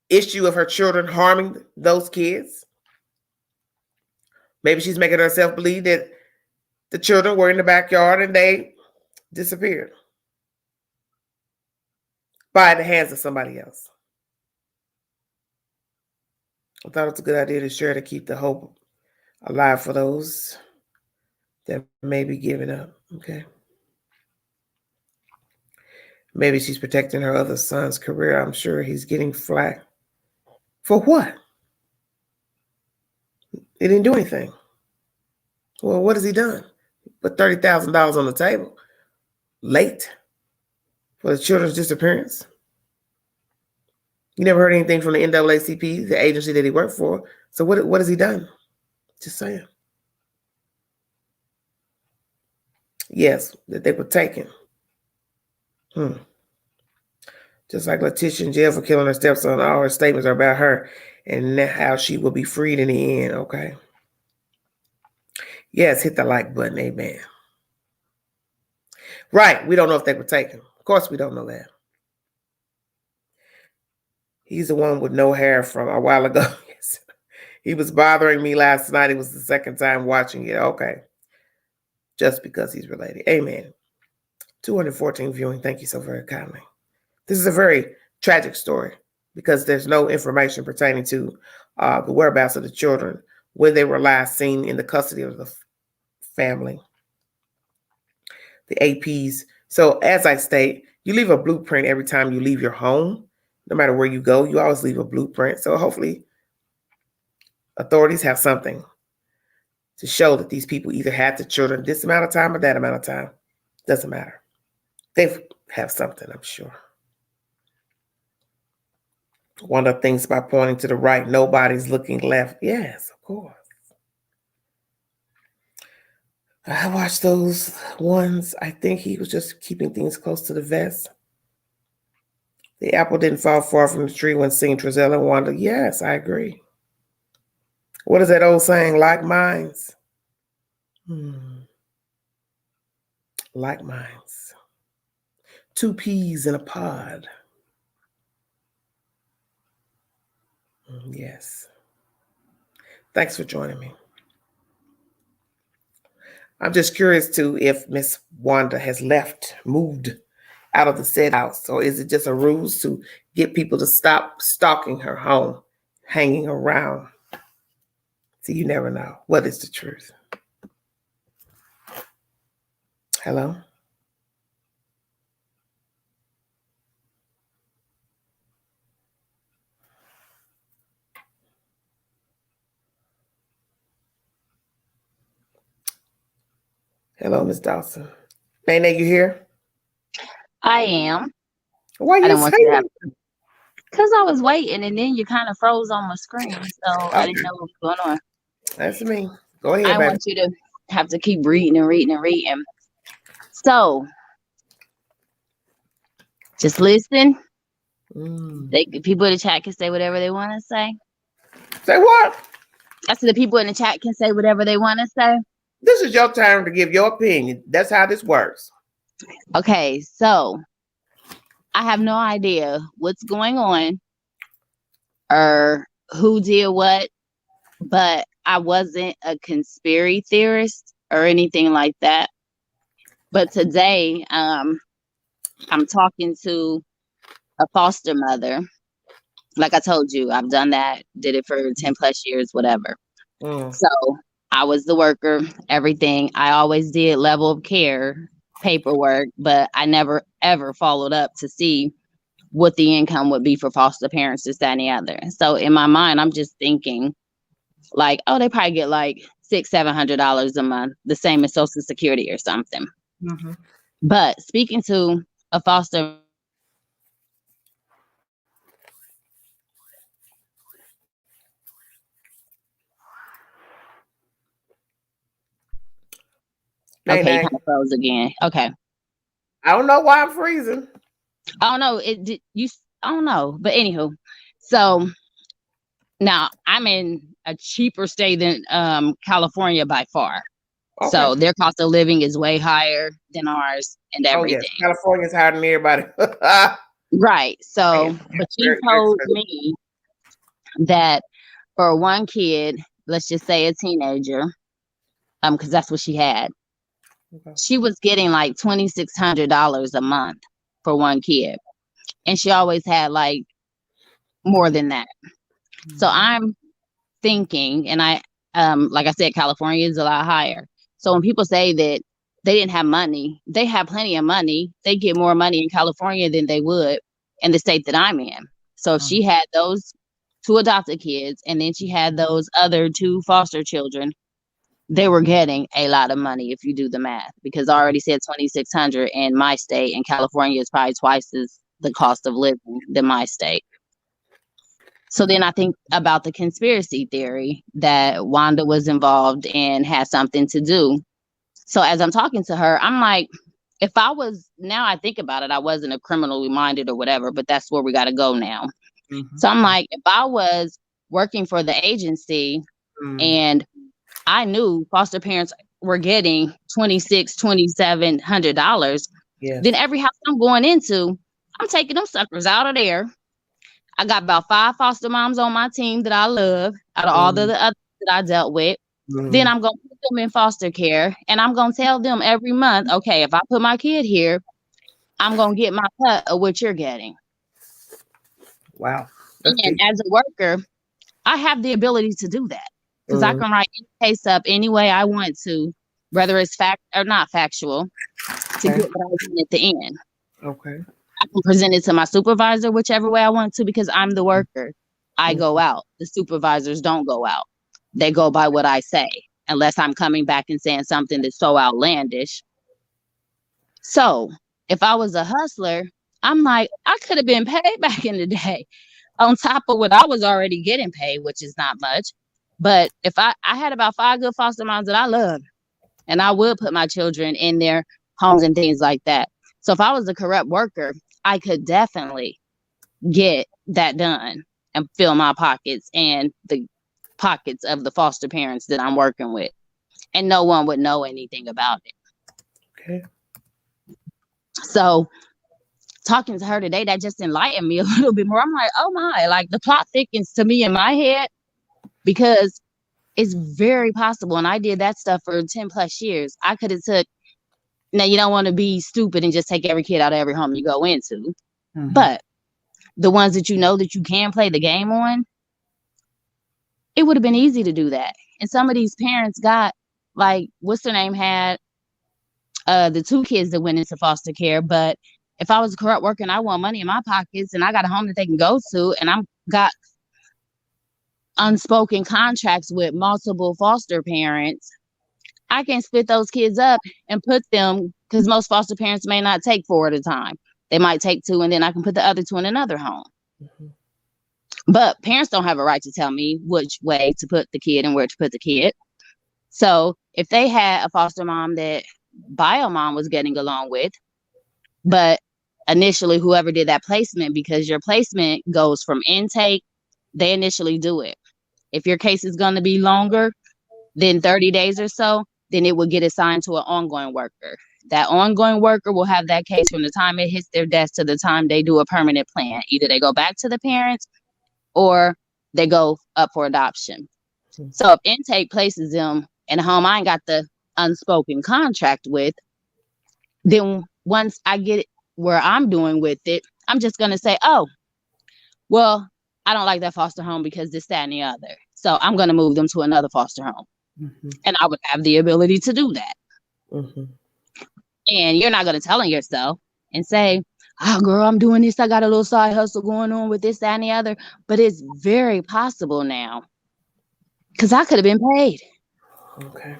issue of her children harming those kids. Maybe she's making herself believe that the children were in the backyard and they disappeared by the hands of somebody else. I thought it was a good idea to share to keep the hope alive for those that may be giving up. Okay. Maybe she's protecting her other son's career. I'm sure he's getting flack. For what? He didn't do anything. Well, what has he done? Put $30,000 on the table late for the children's disappearance. You never heard anything from the NAACP, the agency that he worked for. So what has he done? Just saying. Yes, that they were taken. Just like Letitia in jail for killing her stepson, all her statements are about her and how she will be freed in the end, okay? Yes, hit the like button, amen. Right, we don't know if they were taken. Of course we don't know that. He's the one with no hair from a while ago. Yes. He was bothering me last night. It was the second time watching it. Okay. Just because he's related. Amen. 214 viewing. Thank you so very kindly. This is a very tragic story because there's no information pertaining to the whereabouts of the children, when they were last seen in the custody of the family, the APs. So as I state, you leave a blueprint every time you leave your home. No matter where you go, you always leave a blueprint. So hopefully authorities have something to show that these people either had the children this amount of time or that amount of time. Doesn't matter. They have something, I'm sure. One of the things by pointing to the right, nobody's looking left. Yes, of course. I watched those ones. I think he was just keeping things close to the vest. The apple didn't fall far from the tree when seeing Trezella and Wanda. Yes, I agree. What is that old saying? Like minds. Like minds. 2 peas in a pod. Yes. Thanks for joining me. I'm just curious too if Miss Wanda has moved out of the said house, or is it just a ruse to get people to stop stalking her home, hanging around? See, you never know. What is the truth? Hello? Hello, Miss Dawson. Nene, you here? I am. Why I you didn't say want you to have that? because I was waiting and then you kind of froze on my screen. So I Okay, didn't know what was going on. that's me. Go ahead, I baby. want you to have to keep reading and reading and reading. So just listen. Mm. People in the chat can say whatever they want to say. Say what? I said the people in the chat can say whatever they want to say. This is your time to give your opinion. That's how this works. Okay, so I have no idea what's going on or who did what, but I wasn't a conspiracy theorist or anything like that. But today, I'm talking to a foster mother. Like I told you, I've done that, did it for 10 plus years, whatever. Mm. So I was the worker, everything. I always did level of care paperwork, but I never ever followed up to see what the income would be for foster parents, this, that, and the other. So in my mind, I'm just thinking like, oh, they probably get like $600-700 a month, the same as Social Security or something. Mm-hmm. But speaking to a foster okay, you Nene, kind of froze again. Okay. I don't know why I'm freezing. I don't know. I don't know. But anywho, so now I'm in a cheaper state than California by far. Okay. So their cost of living is way higher than ours and Oh yes, everything. California's higher than everybody. Right. So, Yes, but she very told expensive. me that for one kid, let's just say a teenager, because that's what she had, Okay. she was getting like $2,600 a month for one kid. And she always had like more than that. So I'm thinking, and like I said, California is a lot higher. So when people say that they didn't have money, they have plenty of money. They get more money in California than they would in the state that I'm in. So if she had those two adopted kids and then she had those other two foster children, they were getting a lot of money if you do the math, because I already said 2,600 in my state, and California is probably twice as the cost of living than my state. So then I think about the conspiracy theory that Wanda was involved and had something to do. So as I'm talking to her, I'm like, if I was, now I think about it, I wasn't a criminally minded or whatever, but that's where we got to go now. Mm-hmm. So I'm like, if I was working for the agency and I knew foster parents were getting $2,700, Yes. then every house I'm going into, I'm taking them suckers out of there. I got about 5 foster moms on my team that I love out of all the others that I dealt with. Then I'm going to put them in foster care, and I'm going to tell them every month, okay, if I put my kid here, I'm going to get my cut of what you're getting. Wow. And as a worker, I have the ability to do that because I can write any case up any way I want to, whether it's fact or not factual, to get what I want at the end. Okay. I can present it to my supervisor whichever way I want to, because I'm the worker. I go out. The supervisors don't go out. They go by what I say, unless I'm coming back and saying something that's so outlandish. So if I was a hustler, I'm like, I could have been paid back in the day on top of what I was already getting paid, which is not much. But if I had about 5 good foster moms that I love, and I would put my children in their homes and things like that. So if I was a corrupt worker, I could definitely get that done and fill my pockets and the pockets of the foster parents that I'm working with. And no one would know anything about it. Okay. So talking to her today, that just enlightened me a little bit more. I'm like, oh my, like the plot thickens to me in my head, because it's very possible. And I did that stuff for 10 plus years. I could have took, now you don't want to be stupid and just take every kid out of every home you go into. But the ones that you know that you can play the game on, it would have been easy to do that. And some of these parents got, like, what's their name, had the 2 kids that went into foster care. But if I was a corrupt worker and I want money in my pockets and I got a home that they can go to, and I'm got unspoken contracts with multiple foster parents, I can split those kids up and put them, because most foster parents may not take 4 at a time. They might take 2, and then I can put the other 2 in another home. Mm-hmm. But parents don't have a right to tell me which way to put the kid and where to put the kid. So if they had a foster mom that bio mom was getting along with, but initially whoever did that placement, because your placement goes from intake, they initially do it. If your case is going to be longer than 30 days or so, then it will get assigned to an ongoing worker. That ongoing worker will have that case from the time it hits their desk to the time they do a permanent plan. Either they go back to the parents or they go up for adoption. So if intake places them in a home I ain't got the unspoken contract with, then once I get it where I'm doing with it, I'm just going to say, oh, well, I don't like that foster home because this, that, and the other. So I'm going to move them to another foster home. Mm-hmm. And I would have the ability to do that. Mm-hmm. And you're not going to tell on yourself and say, oh, girl, I'm doing this. I got a little side hustle going on with this, that, and the other. But it's very possible now because I could have been paid. Okay.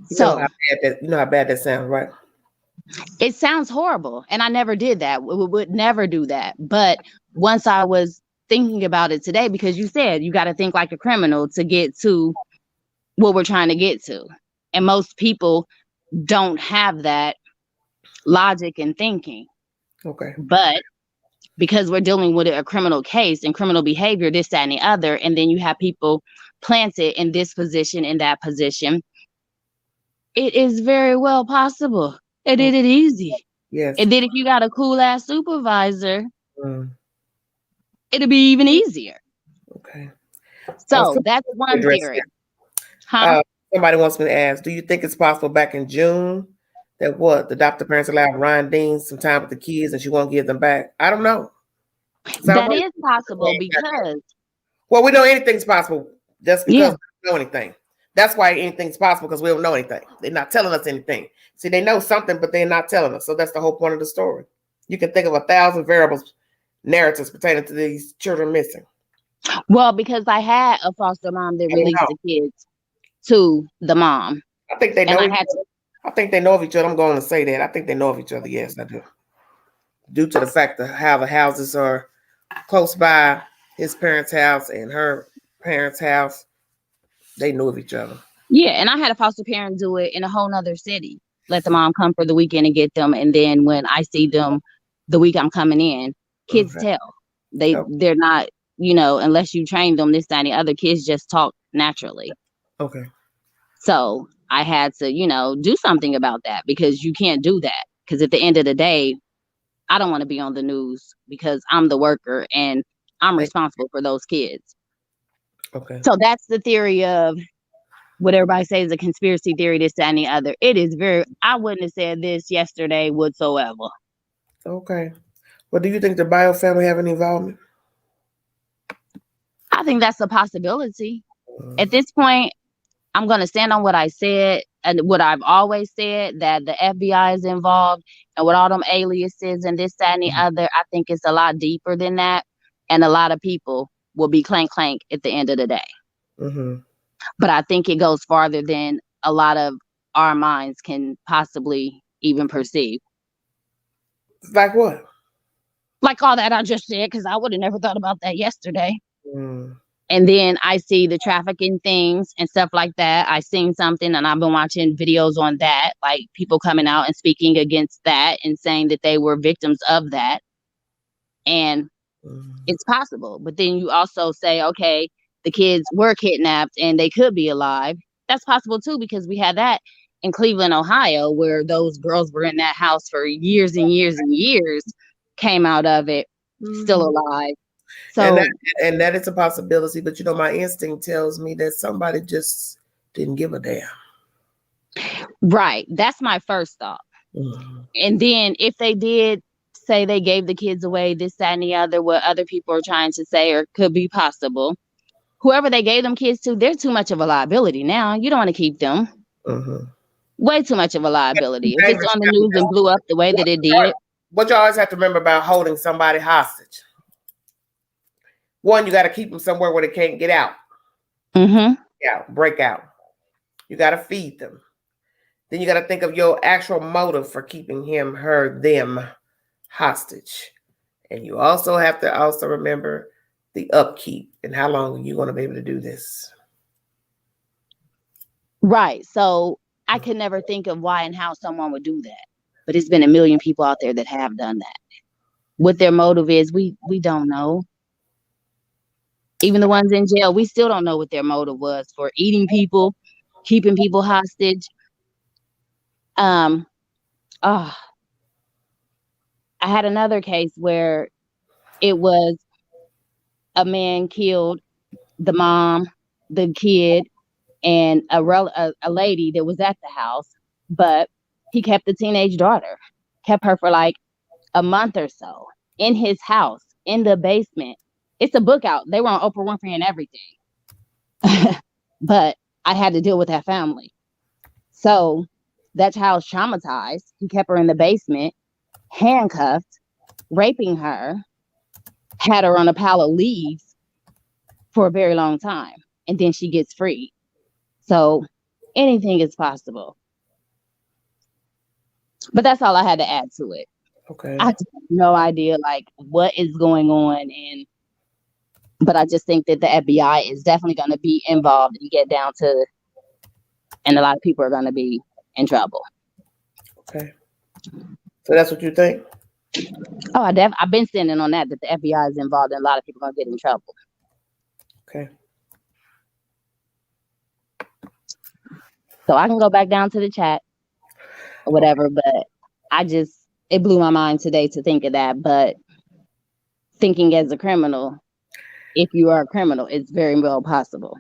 So you know how bad that sounds, right? It sounds horrible. And I never did that. We would never do that. But once I was thinking about it today, because you said you got to think like a criminal to get to what we're trying to get to. And most people don't have that logic and thinking. Okay. But because we're dealing with a criminal case and criminal behavior, this, that, and the other, and then you have people planted in this position, in that position, it is very well possible. It did it easy. Yes. And then if you got a cool ass supervisor, it'll be even easier. Okay. So that's one theory. Somebody wants me to ask, do you think it's possible back in June that the adoptive parents allowed Ryan Dean some time with the kids and she won't give them back? I don't know. That is possible because... Well, we know anything's possible just because we don't know anything. That's why anything's possible, because we don't know anything. They're not telling us anything. See, they know something, but they're not telling us. So that's the whole point of the story. You can think of 1,000 variables, narratives pertaining to these children missing. Well, because I had a foster mom that released the kids to the mom. I think they know. I think they know of each other. I'm going to say that. I think they know of each other. Yes, I do. Due to the fact that how the houses are close by, his parents' house and her parents' house, they knew of each other. Yeah, and I had a foster parent do it in a whole nother city. Let the mom come for the weekend and get them, and then when I see them the week I'm coming in, kids tell. They're not, unless you train them, this, that, and the other, kids just talk naturally. Okay. So I had to, do something about that, because you can't do that. Because at the end of the day, I don't want to be on the news because I'm the worker and I'm responsible for those kids. Okay. So that's the theory of what everybody says is a conspiracy theory, this, that, and the other. It is I wouldn't have said this yesterday whatsoever. Okay. Well, do you think the bio family have any involvement? I think that's a possibility. At this point, I'm going to stand on what I said and what I've always said, that the FBI is involved and with all them aliases and this, that, and the other. I think it's a lot deeper than that. And a lot of people will be clank at the end of the day. Mm-hmm. But I think it goes farther than a lot of our minds can possibly even perceive. Like what? Like all that I just said, because I would have never thought about that yesterday. Mm. And then I see the trafficking things and stuff like that. I seen something and I've been watching videos on that, like people coming out and speaking against that and saying that they were victims of that. And it's possible. But then you also say, okay, the kids were kidnapped and they could be alive. That's possible too, because we had that in Cleveland, Ohio, where those girls were in that house for years and years and years, came out of it still alive. So and that is a possibility, but my instinct tells me that somebody just didn't give a damn. Right. That's my first thought. And then if they did say they gave the kids away, this, that, and the other, what other people are trying to say or could be possible, whoever they gave them kids to, they're too much of a liability now. You don't want to keep them. Way too much of a liability. If it's on the news and blew up the way that it did. What you always have to remember about holding somebody hostage. One, you got to keep them somewhere where they can't get out. Yeah, break out. You got to feed them. Then you got to think of your actual motive for keeping him, her, them hostage. And you also have to also remember the upkeep and how long are you going to be able to do this. Right. So I could never think of why and how someone would do that. But it's been a million people out there that have done that. What their motive is, we don't know. Even the ones in jail, we still don't know what their motive was for eating people, keeping people hostage. I had another case where it was a man killed the mom, the kid, and a lady that was at the house, but he kept the teenage daughter, kept her for like a month or so in his house, in the basement. It's a book out. They were on Oprah Winfrey and everything. But I had to deal with that family. So that child's traumatized. He kept her in the basement, handcuffed, raping her, had her on a pile of leaves for a very long time. And then she gets free. So anything is possible. But that's all I had to add to it. Okay. I have no idea like what is going on, but I just think that the FBI is definitely going to be involved and get down to, and a lot of people are going to be in trouble. Okay. So that's what you think? Oh, I've been standing on that the FBI is involved and a lot of people are going to get in trouble. Okay. So I can go back down to the chat or whatever, but it blew my mind today to think of that. But thinking as a criminal, if you are a criminal, it's very well possible.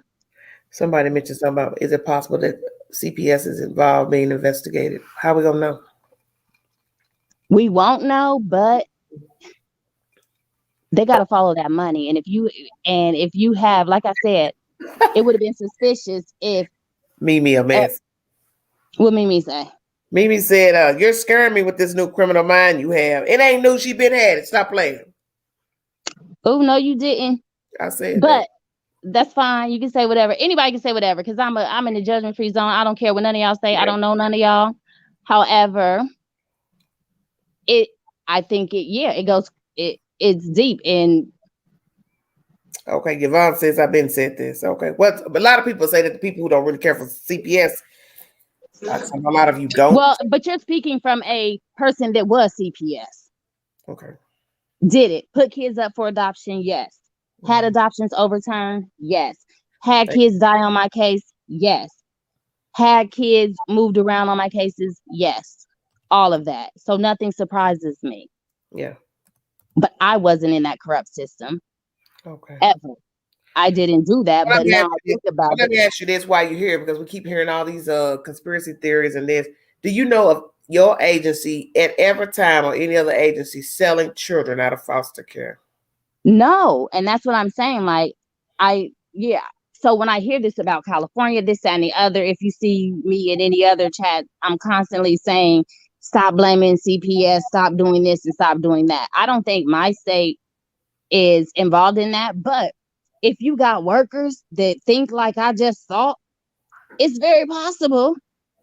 Somebody mentioned something about, is it possible that CPS is involved being investigated? How are we going to know? We won't know, but they got to follow that money. And if you have, like I said, it would have been suspicious if Mimi a mess. What Mimi say? Mimi said, you're scaring me with this new criminal mind you have. It ain't new. She been had it. Stop playing. Oh, no, you didn't. I said but that's fine. You can say whatever. Anybody can say whatever because I'm in the judgment free zone. I don't care what none of y'all say. I don't know none of y'all. However, I think it's deep and okay, Yvonne says I've been said this. Okay. But a lot of people say that the people who don't really care for CPS, a lot of you don't. Well, but you're speaking from a person that was CPS. Okay. Did it put kids up for adoption? Yes. Had adoptions overturned? Yes. Had kids die on my case? Yes. Had kids moved around on my cases? Yes. All of that. So nothing surprises me. Yeah. But I wasn't in that corrupt system. Okay. Ever. I didn't do that, but now I think about it. Let me ask you this while you're here, because we keep hearing all these conspiracy theories and this. Do you know of your agency at every time or any other agency selling children out of foster care? No. And that's what I'm saying. Like, So when I hear this about California, this, that, and the other, if you see me in any other chat, I'm constantly saying, stop blaming CPS, stop doing this and stop doing that. I don't think my state is involved in that. But if you got workers that think like I just thought, it's very possible.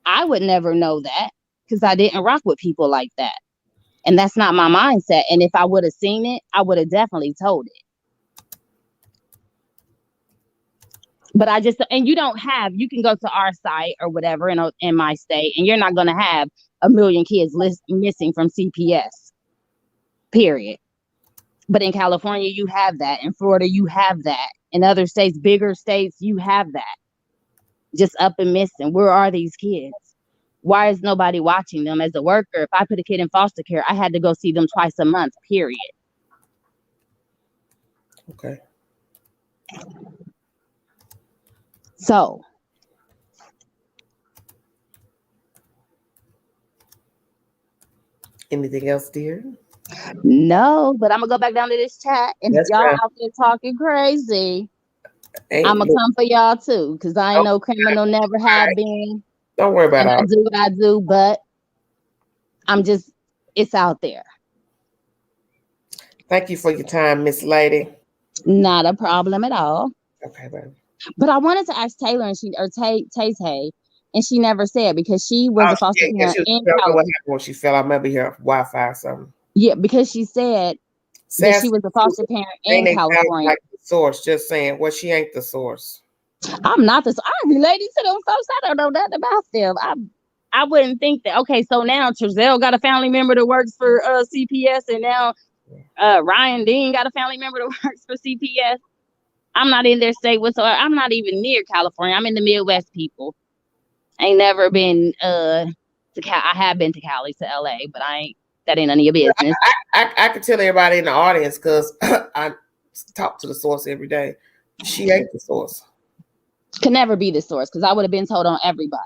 I would never know that because I didn't rock with people like that. And that's not my mindset. And if I would have seen it, I would have definitely told it. But you can go to our site or whatever in my state, and you're not going to have a million kids missing from CPS, period. But in California, you have that. In Florida, you have that. In other states, bigger states, you have that. Just up and missing. Where are these kids? Why is nobody watching them? As a worker, if I put a kid in foster care, I had to go see them twice a month, period. Okay. So. Anything else, dear? No, but I'm going to go back down to this chat. And if y'all out there talking crazy, I'm going to come for y'all too. Because I ain't no criminal, never have been. Don't worry about it. I do what I do, but it's out there. Thank you for your time, Miss Lady. Not a problem at all. Okay, baby. But I wanted to ask Taylor Tay, and she never said because she was a foster parent in What California. happened when she fell out? Maybe her Wi-Fi or something. Yeah, because she said that she was a foster parent in California. Like the source, just saying, well, she ain't the source. I'm not this. I'm related to them folks. I don't know nothing about them. I wouldn't think that. Okay, so now Trezell got a family member that works for CPS, and now Ryan Dean got a family member that works for CPS. I'm not in their state whatsoever. I'm not even near California. I'm in the Midwest, people. I ain't never been to I have been to Cali, to LA, but that ain't none of your business. I could tell everybody in the audience because I talk to the source every day. She ain't the source. Could never be the source because I would have been told on everybody.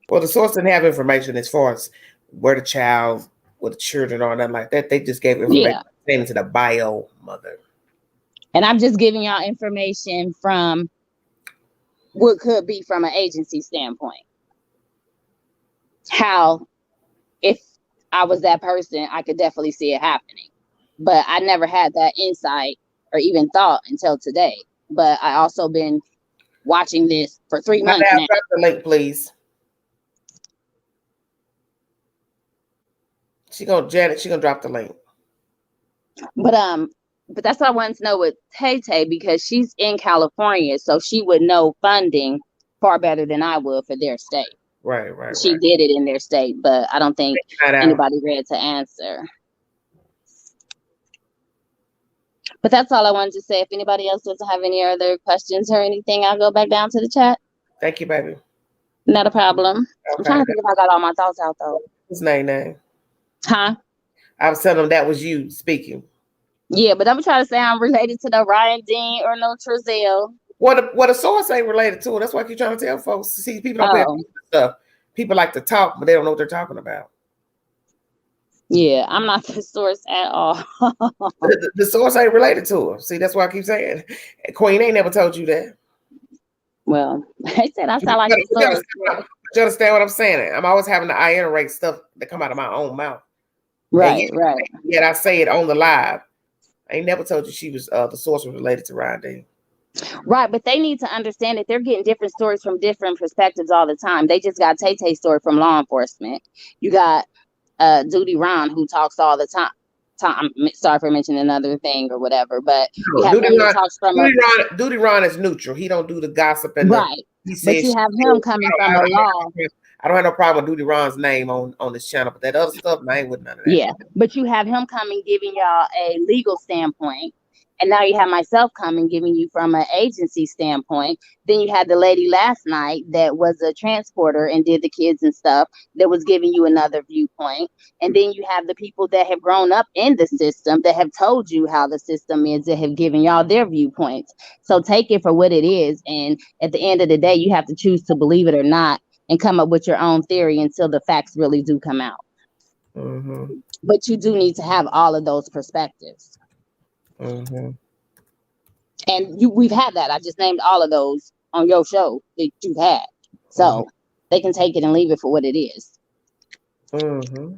Well, the source didn't have information as far as where the child, where the children are, nothing like that. They just gave information pertaining to the bio mother. And I'm just giving y'all information from what could be from an agency standpoint. How, if I was that person, I could definitely see it happening. But I never had that insight or even thought until today. But I also been watching this for 3 months now. Drop the link, please. Janet, she gonna drop the link. But that's what I wanted to know with Tay Tay, because she's in California, so she would know funding far better than I would for their state. Right. She did it in their state, but I don't think anybody ready to answer. But that's all I wanted to say. If anybody else doesn't have any other questions or anything, I'll go back down to the chat. Thank you, baby. Not a problem. Okay. I'm trying to think if I got all my thoughts out, though. His name. Huh? I was telling him that was you speaking. Yeah, but I'm trying to say I'm related to the Ryan Dean or no Trezell. What a source ain't related to it. That's why I keep trying to tell folks. See, people don't pay attention to stuff. People like to talk, but they don't know what they're talking about. Yeah, I'm not the source at all. the source ain't related to her. See, that's why I keep saying. Queen ain't never told you that. Well, I said I sound like the source. You understand what I'm saying? I'm always having to iterate stuff that come out of my own mouth. Right. Yet I say it on the live. I ain't never told you she was the source was related to Ryan Dean. Right, but they need to understand that they're getting different stories from different perspectives all the time. They just got Tay Tay's story from law enforcement. You got Duty Ron, who talks all the time. I'm sorry for mentioning another thing or whatever, but you have him who talks from Duty Ron is neutral. He don't do the gossip and right. But you have him coming from a law. I don't have no problem with Duty Ron's name on this channel, but that other stuff, I ain't with none of that. Yeah, but you have him coming giving y'all a legal standpoint, and now you have myself coming giving you from an agency standpoint. Then you had the lady last night that was a transporter and did the kids and stuff that was giving you another viewpoint. And then you have the people that have grown up in the system that have told you how the system is, that have given y'all their viewpoints. So take it for what it is. And at the end of the day, you have to choose to believe it or not and come up with your own theory until the facts really do come out. Mm-hmm. But you do need to have all of those perspectives. Mm-hmm. And we've had that. I just named all of those on your show that you've had. So they can take it and leave it for what it is. Mm-hmm.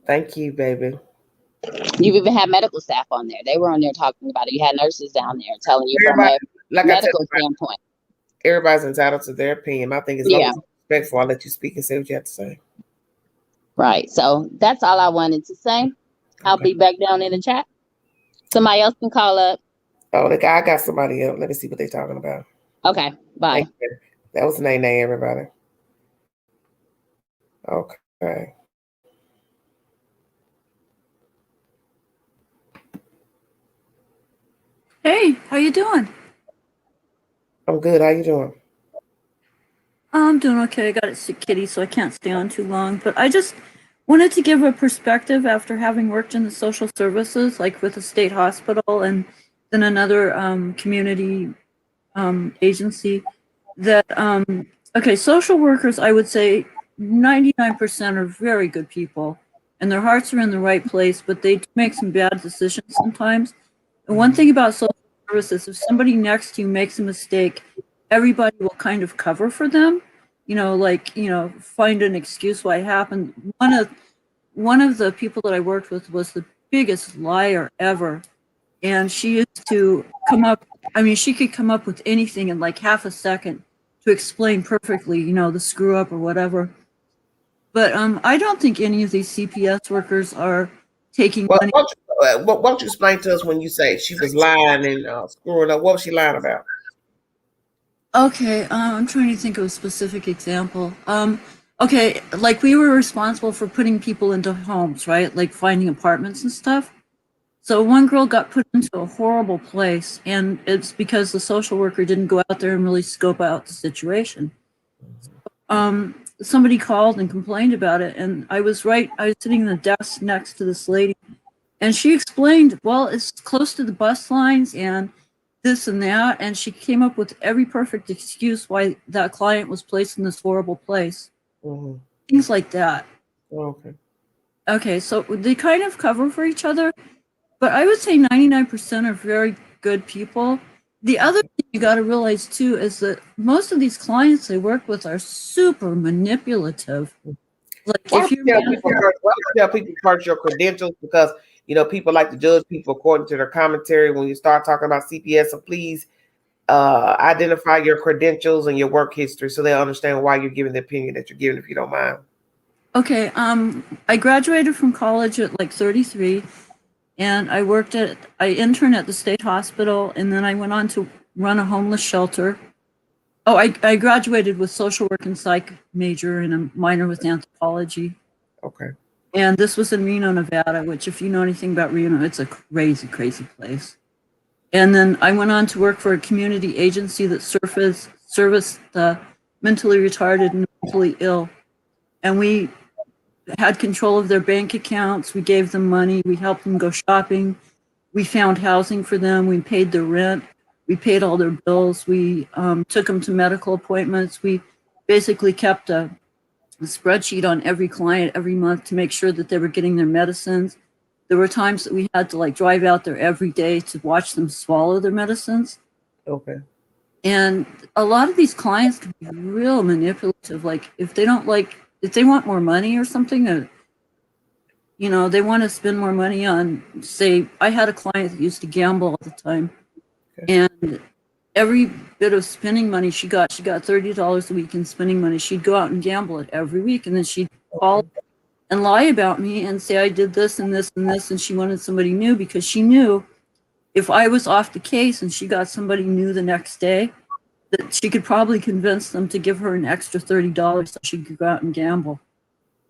Thank you, baby. You've even had medical staff on there. They were on there talking about it. You had nurses down there telling you from a medical standpoint. Everybody's entitled to their opinion. I think it's respectful. I'll let you speak and say what you have to say. Right. So that's all I wanted to say. Okay. I'll be back down in the chat. Somebody else can call up. Oh, I got somebody else. Let me see what they're talking about. Okay. Bye. That was Nene, everybody. Okay. Hey, how you doing? I'm good. How you doing? I'm doing okay. I got a sick kitty, so I can't stay on too long. But I just wanted to give a perspective after having worked in the social services, like with a state hospital and then another community agency, that, social workers, I would say 99% are very good people, and their hearts are in the right place, but they make some bad decisions sometimes. And one thing about social services, if somebody next to you makes a mistake, everybody will kind of cover for them, find an excuse why it happened. One of the people that I worked with was the biggest liar ever. and she used to come up. I mean, she could come up with anything in like half a second to explain perfectly, you know, the screw up or whatever. But I don't think any of these CPS workers are taking Well, money. why don't you explain to us when you say she was lying and screwing up? What was she lying about? Okay, I'm trying to think of a specific example. Okay, like we were responsible for putting people into homes, right? Like finding apartments and stuff. So one girl got put into a horrible place, and it's because the social worker didn't go out there and really scope out the situation. Somebody called and complained about it, and I was sitting in the desk next to this lady, and she explained, well, it's close to the bus lines and this and that, and she came up with every perfect excuse why that client was placed in this horrible place. Mm-hmm. Things like that. Okay. Okay, so they kind of cover for each other, but I would say 99% are very good people. The other thing you got to realize too is that most of these clients they work with are super manipulative. Like Why if don't you tell people first your credentials? Because you know people like to judge people according to their commentary when you start talking about CPS. So please identify your credentials and your work history so they understand why you're giving the opinion that you're giving, if you don't mind. Okay, I graduated from college at like 33, and I interned at the state hospital, and then I went on to run a homeless shelter. Oh, I graduated with social work and psych major and a minor with anthropology. Okay. And this was in Reno, Nevada, which if you know anything about Reno, it's a crazy, crazy place. And then I went on to work for a community agency that serviced the mentally retarded and mentally ill. And we had control of their bank accounts. We gave them money. We helped them go shopping. We found housing for them. We paid their rent. We paid all their bills. We took them to medical appointments. We basically kept a spreadsheet on every client every month to make sure that they were getting their medicines. There were times that we had to like drive out there every day to watch them swallow their medicines. Okay. And a lot of these clients can be real manipulative. Like if they want more money or something, you know, they want to spend more money on, say, I had a client that used to gamble all the time. Okay. And every bit of spending money she got $30 a week in spending money. She'd go out and gamble it every week. And then she'd call and lie about me and say I did this and this and this. And she wanted somebody new because she knew if I was off the case and she got somebody new the next day, that she could probably convince them to give her an extra $30 so she could go out and gamble.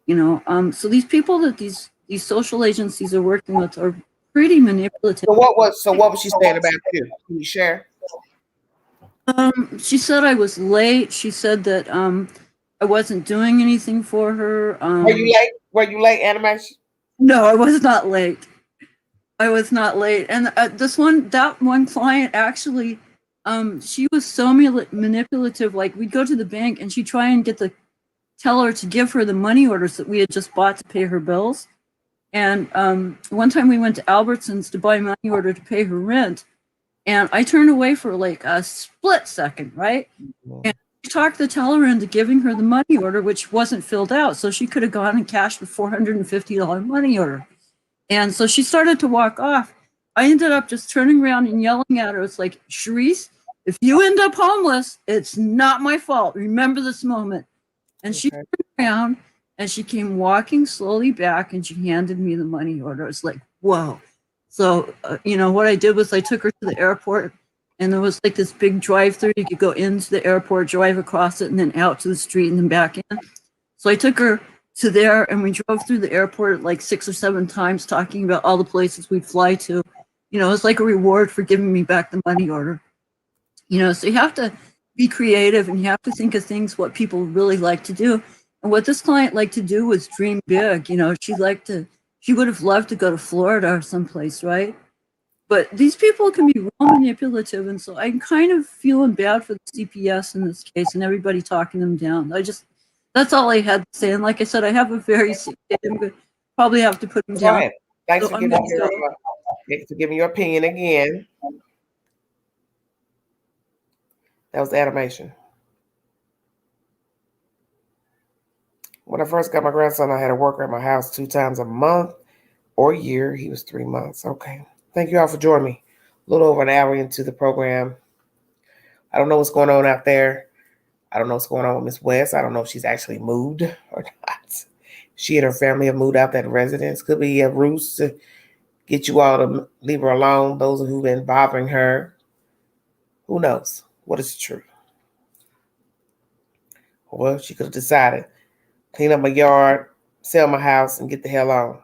You know, so these people that these social agencies are working with are pretty manipulative. So what was she saying about you? Can you share? She said I was late. She said that I wasn't doing anything for her. Were you late? Were you late, Animation? No, I was not late. I was not late. And that one client actually, she was so manipulative. Like we'd go to the bank and she'd try and get the teller to give her the money orders that we had just bought to pay her bills. And one time we went to Albertsons to buy a money order to pay her rent. And I turned away for like a split second, right? And she talked the teller into giving her the money order, which wasn't filled out. So she could have gone and cashed the $450 money order. And so she started to walk off. I ended up just turning around and yelling at her. It's like, Sharice, if you end up homeless, it's not my fault. Remember this moment. And she turned around and she came walking slowly back and she handed me the money order. It's like, whoa. So, you know, what I did was I took her to the airport and there was like this big drive-through. You could go into the airport, drive across it, and then out to the street and then back in. So I took her to there and we drove through the airport like 6 or 7 times talking about all the places we'd fly to. You know, it's like a reward for giving me back the money order. You know, so you have to be creative and you have to think of things what people really like to do. And what this client liked to do was dream big. You know, she would have loved to go to Florida or someplace, right? But these people can be real manipulative. And so I'm kind of feeling bad for the CPS in this case and everybody talking them down. That's all I had to say. And like I said, I have a very sick day. I'm going to probably have to put them down. Go ahead. Thanks for giving your opinion again. That was Animation. When I first got my grandson, I had a worker at my house 2 times a month or a year. He was 3 months. Okay. Thank you all for joining me. A little over an hour into the program. I don't know what's going on out there. I don't know what's going on with Miss West. I don't know if she's actually moved or not. She and her family have moved out that residence. Could be a ruse to get you all to leave her alone. Those who've been bothering her. Who knows? What is the truth? Well, she could have decided, clean up my yard, sell my house, and get the hell on.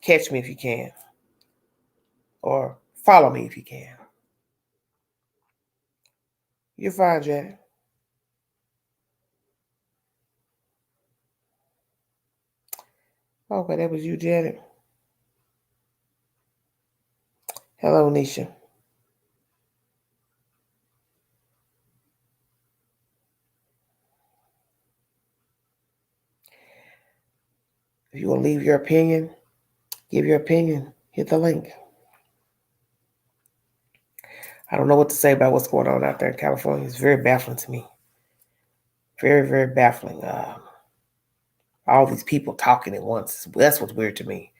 Catch me if you can. Or follow me if you can. You're fine, Janet. Okay, that was you, Janet. Hello, Nisha. If you will leave your opinion, give your opinion, hit the link. I don't know what to say about what's going on out there in California. It's very baffling to me. Very, very baffling. All these people talking at once. That's what's weird to me.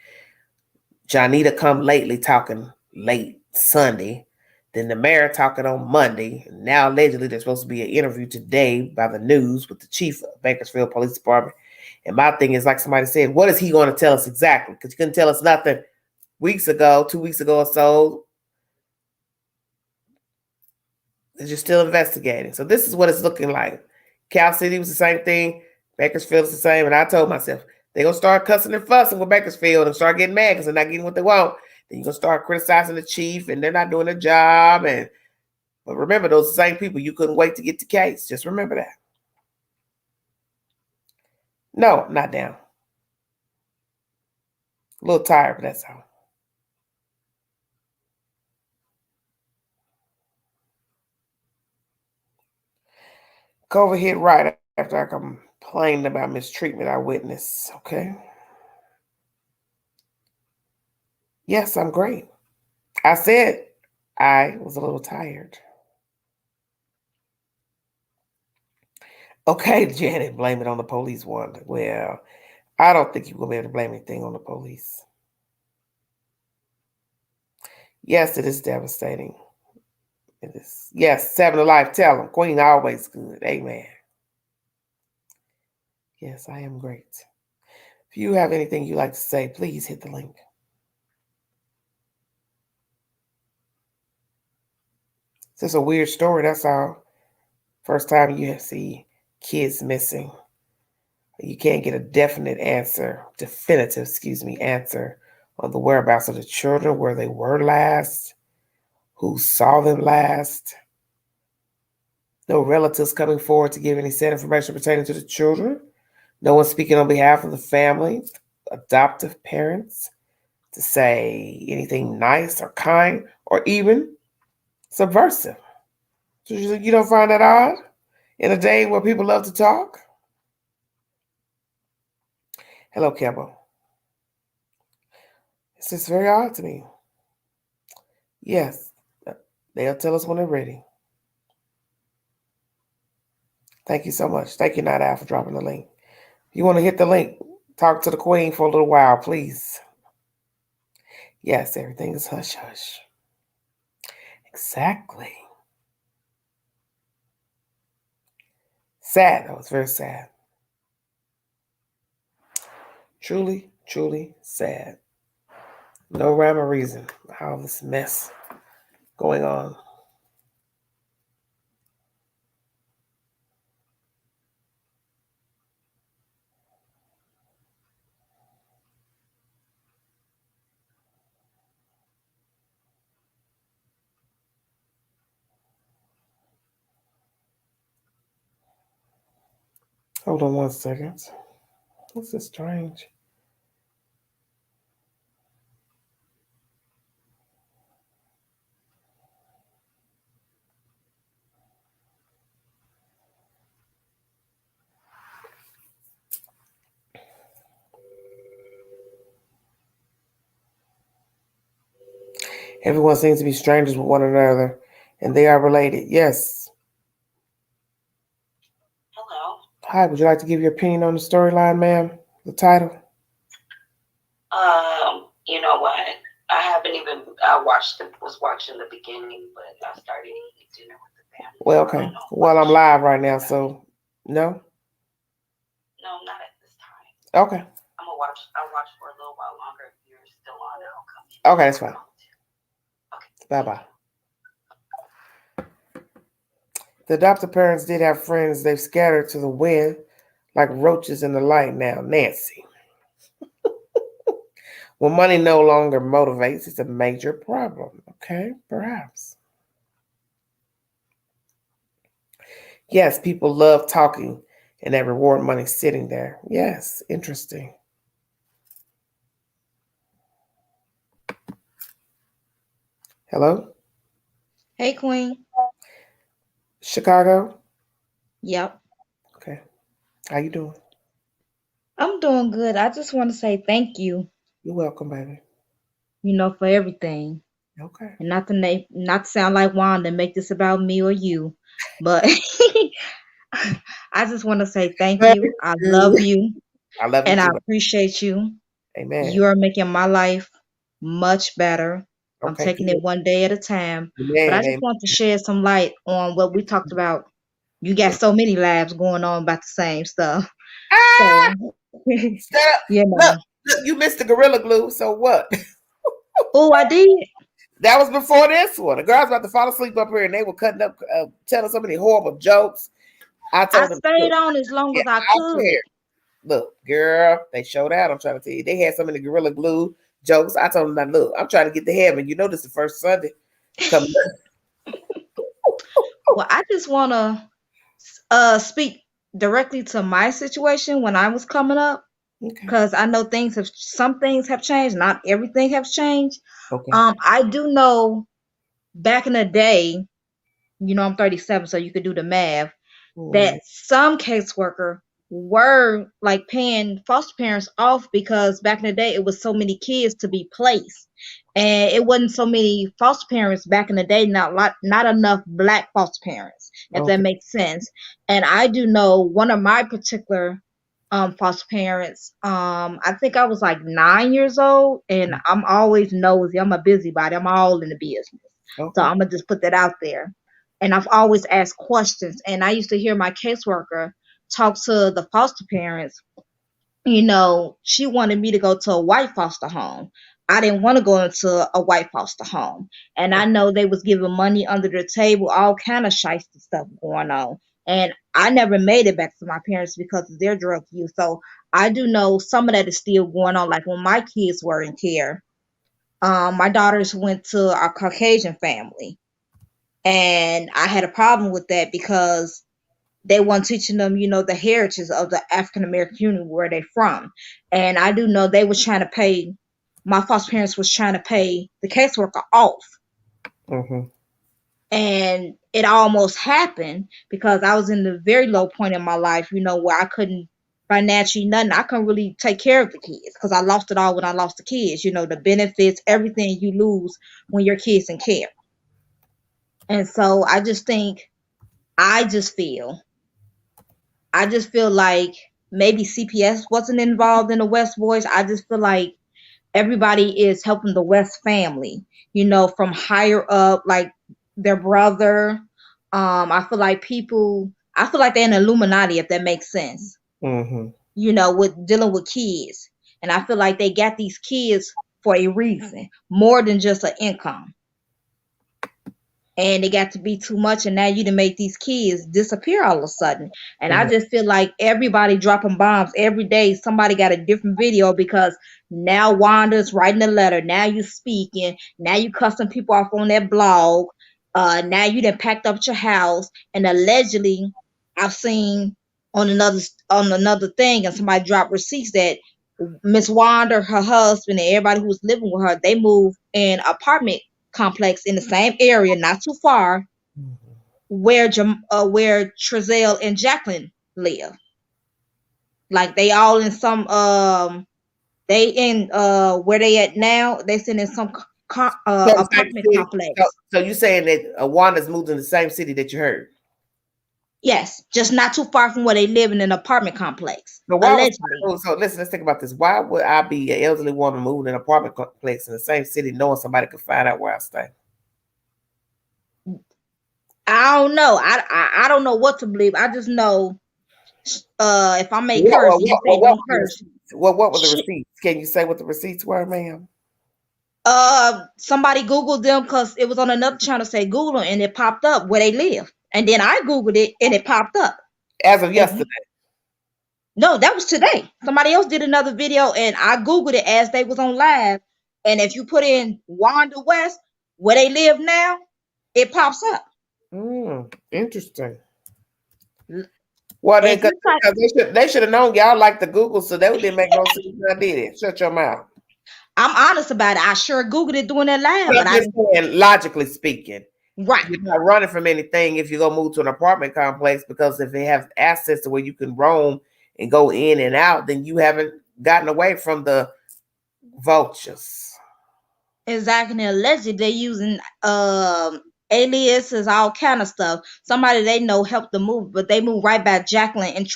Johnita come lately talking late Sunday. Then the mayor talking on Monday. Now allegedly there's supposed to be an interview today by the news with the chief of Bakersfield Police Department. And my thing is, like somebody said, what is he going to tell us exactly? Because he couldn't tell us nothing 2 weeks ago or so. They're just still investigating. So this is what it's looking like. Cal City was the same thing. Bakersfield is the same. And I told myself, they're going to start cussing and fussing with Bakersfield and start getting mad because they're not getting what they want. Then you're going to start criticizing the chief and they're not doing their job. But remember, those same people, you couldn't wait to get the case. Just remember that. No, I'm not down. A little tired, but that's all. COVID hit right after I complained about mistreatment I witnessed, okay? Yes, I'm great. I said I was a little tired. Okay, Janet, blame it on the police, Wanda. Well, I don't think you're going to be able to blame anything on the police. Yes, it is devastating. It is. Yes, 7 to life. Tell them. Queen always good. Amen. Yes, I am great. If you have anything you'd like to say, please hit the link. It's just a weird story, that's all. First time you see kids missing. You can't get a definitive answer on the whereabouts of the children, where they were last, who saw them last. No relatives coming forward to give any said information pertaining to the children. No one speaking on behalf of the family, adoptive parents, to say anything nice or kind or even subversive. So you don't find that odd in a day where people love to talk? Hello, Campbell. It's just very odd to me. Yes, they'll tell us when they're ready. Thank you so much. Thank you, Night Owl, for dropping the link. If you want to hit the link, talk to the Queen for a little while, please. Yes, everything is hush hush. Exactly. Sad, though. It's very sad. Truly, truly sad. No rhyme or reason. All this mess going on. Hold on 1 second. This is strange. Everyone seems to be strangers with one another, and they are related. Yes. Hello. Hi, would you like to give your opinion on the storyline, ma'am? The title? You know what? I haven't even was watching the beginning, but I started eating dinner with the family. Well, okay. Well, I'm live right now, so no. No, not at this time. Okay. I'll watch for a little while longer. If you're still on, I'll come. Okay, that's fine. Okay. Bye bye. The adopted parents did have friends. They've scattered to the wind like roaches in the light now. Nancy. When money no longer motivates, it's a major problem. Okay, perhaps. Yes, people love talking and that reward money sitting there. Yes, interesting. Hello? Hey, Queen. Chicago? Yep. Okay. How you doing? I'm doing good. I just want to say thank you, You're welcome, baby. for everything. Okay. And not to sound like Wanda and make this about me or you, but I just want to say thank you. I love you I love you and I too. appreciate you. Amen. You are making my life much better. I'm Okay, taking good. it one day at a time. Amen, But I just amen. want to shed some light on what we talked about. You got so many labs going on about the same stuff. Ah! So, Shut up. Look, you missed the Gorilla Glue, so what? Oh, I did. That was before this one. The girls about to fall asleep up here, and they were cutting up, telling so many horrible jokes. I I told them, stayed look, on as long yeah, as I I don't could. care. Look, girl, they showed out. I'm trying to tell you, they had so many Gorilla Glue jokes. I told them, now, look, I'm trying to get to heaven. You know, this is the first Sunday coming up. Well, I just want to speak directly to my situation when I was coming up, Okay. because I know some things have changed. Not everything has changed. Okay. I do know back in the day, I'm 37, so you could do the math, that some caseworker were like paying foster parents off because back in the day it was so many kids to be placed, and it wasn't so many foster parents back in the day. Not enough black foster parents, if that makes sense. And I do know one of my particular foster parents. I think I was like 9 years old, and I'm always nosy. I'm a busybody. I'm all in the business. So I'm gonna just put that out there. And I've always asked questions. And I used to hear my caseworker talk to the foster parents. She wanted me to go to a white foster home. I didn't want to go into a white foster home. And I know they was giving money under the table, all kind of shiesty stuff going on. And I never made it back to my parents because of their drug use. So I do know some of that is still going on. Like when my kids were in care, my daughters went to a Caucasian family. And I had a problem with that because they weren't teaching them, the heritage of the African American community where they're from. And I do know they was trying to pay, my foster parents was trying to pay the caseworker off. And it almost happened because I was in the very low point in my life, where I couldn't financially nothing. I couldn't really take care of the kids because I lost it all when I lost the kids, the benefits, everything you lose when your kids in care. And so I just feel like maybe CPS wasn't involved in the West Boys. I just feel like everybody is helping the West family, from higher up, like their brother. I feel like they're an Illuminati, if that makes sense, with dealing with kids. And I feel like they got these kids for a reason, more than just an income. And it got to be too much, and now you done make these kids disappear all of a sudden. And I just feel like everybody dropping bombs every day. Somebody got a different video because now Wanda's writing a letter. Now you speaking. Now you cussing people off on that blog. Now you done packed up your house. And allegedly, I've seen on another thing, and somebody dropped receipts that Miss Wanda, her husband, and everybody who was living with her, they moved in apartment complex in the same area, not too far, where Trezell and Jacqueline live. Like they all in some they in where they at now. They sitting in some apartment complex. So you saying that Wanda's moved in the same city that you heard? Yes, just not too far from where they live in an apartment complex. So Allegedly. listen, let's think about this. Why would I be an elderly woman moving in an apartment complex in the same city knowing somebody could find out where I stay? I don't know. I don't know what to believe. I just know if I make curse, you say don't curse. What were the receipts? Can you say what the receipts were, ma'am? Somebody Googled them because it was on another channel, say Google them, and it popped up where they live. And then I Googled it and it popped up. As of yesterday. No, that was today. Somebody else did another video and I Googled it as they was on live. And if you put in Wanda West, where they live now, it pops up. Interesting. Well, they should have known y'all like the Google, so that didn't make no sense. I did it. Shut your mouth. I'm honest about it. I sure Googled it doing that live. But I'm just saying, logically speaking, right. You're not running from anything if you go move to an apartment complex, because if they have access to where you can roam and go in and out, then you haven't gotten away from the vultures. Exactly. Allegedly, they using aliases, all kind of stuff. Somebody they know helped them move, but they moved right back Jacqueline and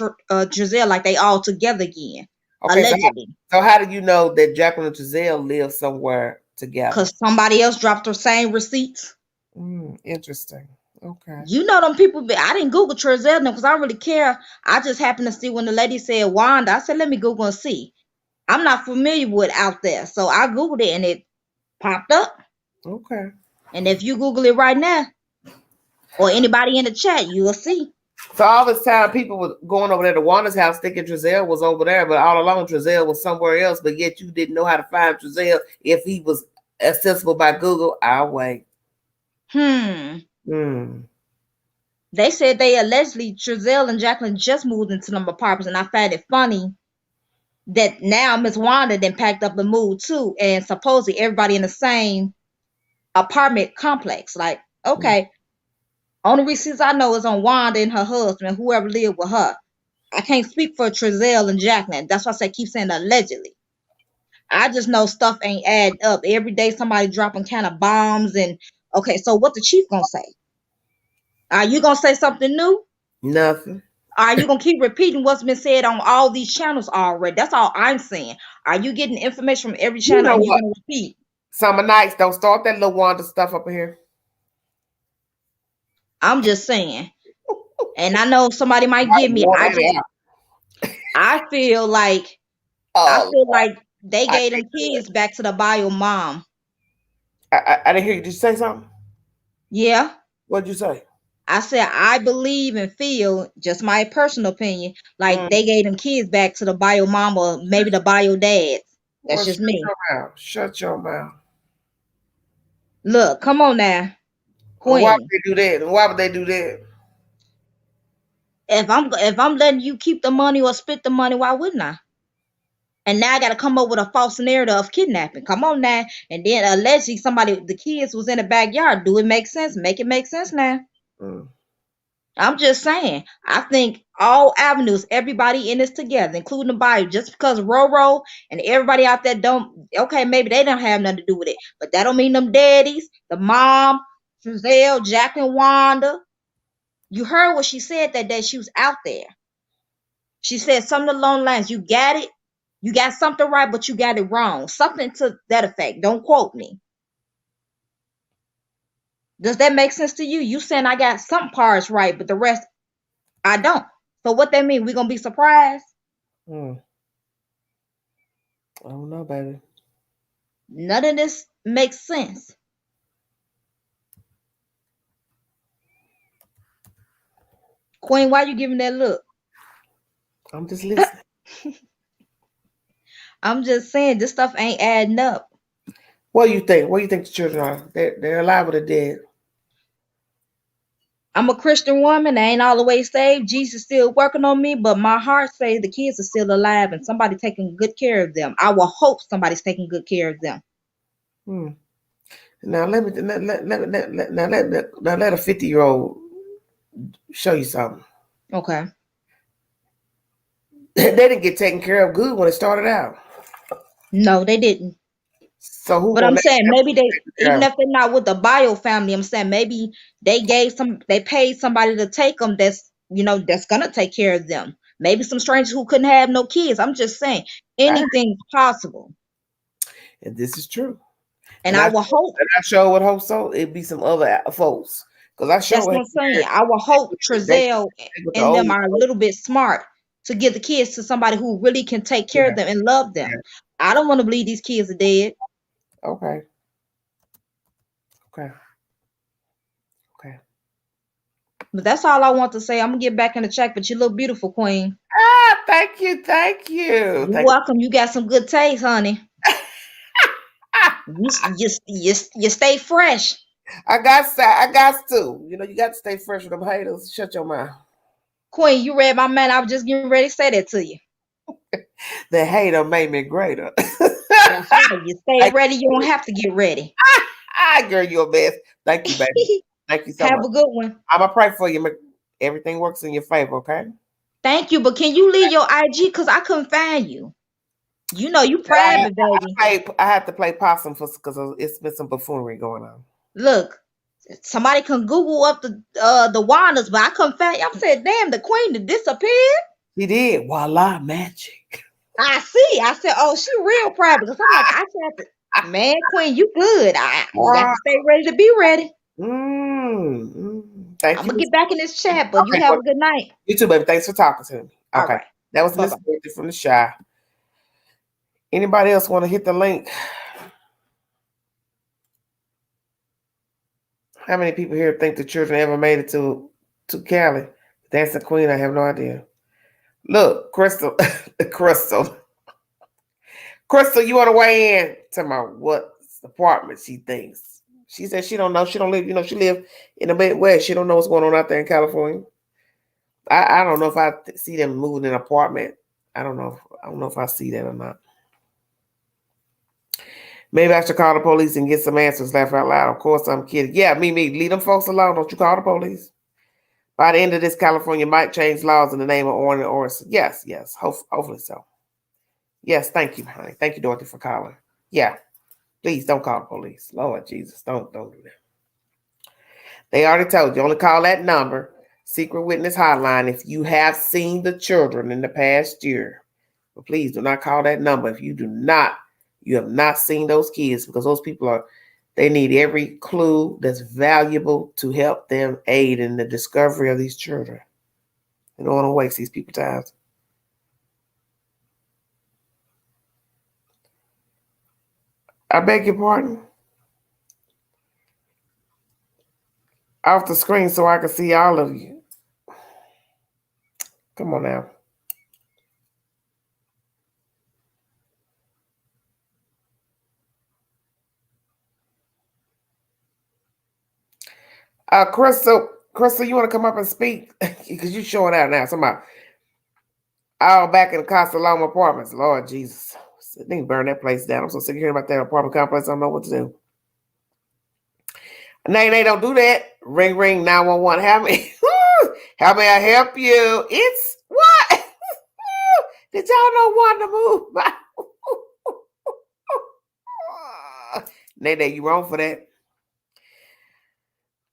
Giselle like they all together again. Okay, allegedly. So how do you know that Jacqueline and Giselle live somewhere together? Because somebody else dropped the same receipts. Interesting. Okay. You know them people. I didn't Google Giselle because I don't really care. I just happened to see when the lady said Wanda. I said, let me Google and see. I'm not familiar with out there, so I Googled it and it popped up. Okay. And if you Google it right now, or anybody in the chat, you will see. So all this time, people were going over there to Wanda's house thinking Giselle was over there, but all along Giselle was somewhere else. But yet you didn't know how to find Giselle if he was accessible by Google. I'll wait. They said they allegedly Giselle and Jacqueline just moved into them apartments, and I found it funny that now Miss Wanda then packed up and moved too, and supposedly everybody in the same apartment complex. Like, okay, only receipts I know is on Wanda and her husband, whoever lived with her. I can't speak for Giselle and Jacqueline. That's why I say keep saying allegedly. I just know stuff ain't adding up. Every day somebody dropping kind of bombs and okay, so what the chief gonna say? Are you gonna say something new? Nothing. Are you gonna keep repeating what's been said on all these channels already? That's all I'm saying. Are you getting information from every channel and you're gonna repeat? Summer nights, don't start that little Wanda stuff up in here. I'm just saying. And I know somebody might give me. I feel like they gave them kids back to the bio mom. I didn't hear you. Did you say something? Yeah. What'd you say? I said I believe and feel, just my personal opinion, like they gave them kids back to the bio mom or maybe the bio dad. That's just me. Shut your mouth. Look, come on now. Queen. Why would they do that? Why would they do that? If I'm letting you keep the money or split the money, why wouldn't I? And now I got to come up with a false narrative of kidnapping. Come on now. And then allegedly the kids was in the backyard. Do it make sense? Make it make sense now. I'm just saying. I think all avenues, everybody in this together, including the body, just because Roro and everybody out there okay, maybe they don't have nothing to do with it. But that don't mean them daddies, the mom, Giselle, Jacqueline, Wanda. You heard what she said that day. She was out there. She said something along the lines, you got it. You got something right, but you got it wrong. Something to that effect. Don't quote me. Does that make sense to you? You saying I got some parts right, but the rest I don't. So what that mean? We gonna be surprised? I don't know, baby. None of this makes sense. Queen, why you giving that look? I'm just listening. I'm just saying this stuff ain't adding up. What do you think? What do you think the children are? They're alive or they're dead? I'm a Christian woman. I ain't all the way saved. Jesus still working on me, but my heart says the kids are still alive and somebody taking good care of them. I will hope somebody's taking good care of them. Now let a 50-year-old show you something. Okay. They didn't get taken care of good when it started out. No, they didn't. So who? But I'm saying maybe they, even if they're not with the bio family, I'm saying maybe they paid somebody to take them that's that's gonna take care of them. Maybe some strangers who couldn't have no kids. I'm just saying anything's possible. And this is true. And I will hope. And I sure would hope so. It'd be some other folks. Because I sure That's what I'm saying. I will hope Trezell and them are a little bit smart to give the kids to somebody who really can take care of them and love them. I don't want to believe these kids are dead. Okay. But that's all I want to say. I'm gonna get back in the check, but you look beautiful, Queen. Thank you. You're welcome. You got some good taste, honey. you stay fresh. I got to. You got to stay fresh with them haters. Shut your mouth. Queen, you read my mind. I was just getting ready to say that to you. The hater made me greater. That's right. You stay ready. You don't have to get ready. Girl, you're a mess. Thank you, baby. Thank you so much. Have a good one. I'm going to pray for you. Everything works in your favor, okay? Thank you. But can you leave your IG? Because I couldn't find you. You private, baby. I had to play possum because it's been some buffoonery going on. Look, somebody can Google up the Wandas, but I couldn't find you. I said, damn, the queen disappeared. She did. Voila, magic. I see. I said, oh, she real private. Because I'm like, I said, man, queen, you good. I got to stay ready to be ready. Thank you. I'm going to get back in this chat, but you have a good night. You too, baby. Thanks for talking to me. Okay. All right. That was Miss Dorothy from the Shy. Anybody else want to hit the link? How many people here think the children ever made it to Cali? That's the queen. I have no idea. Look, Crystal, Crystal, you want to weigh in? Tell me what apartment she thinks. She said she don't know. She don't live. She live in the Midwest. She don't know what's going on out there in California. I don't know if I see them moving in an apartment. I don't know if I see that or not. Maybe I should call the police and get some answers. Laugh out loud. Of course, I'm kidding. Yeah, me. Leave them folks alone. Don't you call the police. By the end of this, California might change laws in the name of order or yes. Hopefully so. Yes, thank you, honey. Thank you, Dorothy, for calling. Yeah, please don't call the police. Lord Jesus, don't do that. They already told you. Only call that number, Secret Witness Hotline, if you have seen the children in the past year. But please do not call that number if you have not seen those kids, because those people they need every clue that's valuable to help them aid in the discovery of these children. They don't want to waste these people's time. I beg your pardon? Off the screen so I can see all of you. Come on now. Crystal, you want to come up and speak? Because you're showing out now. Somebody all back in the Costa Loma apartments. Lord Jesus. They can burn that place down. I'm so sick of hearing about that apartment complex. I don't know what to do. Nay, don't do that. Ring 911. How may I help you? It's what? Did y'all know Wanda move? Nay, you wrong for that.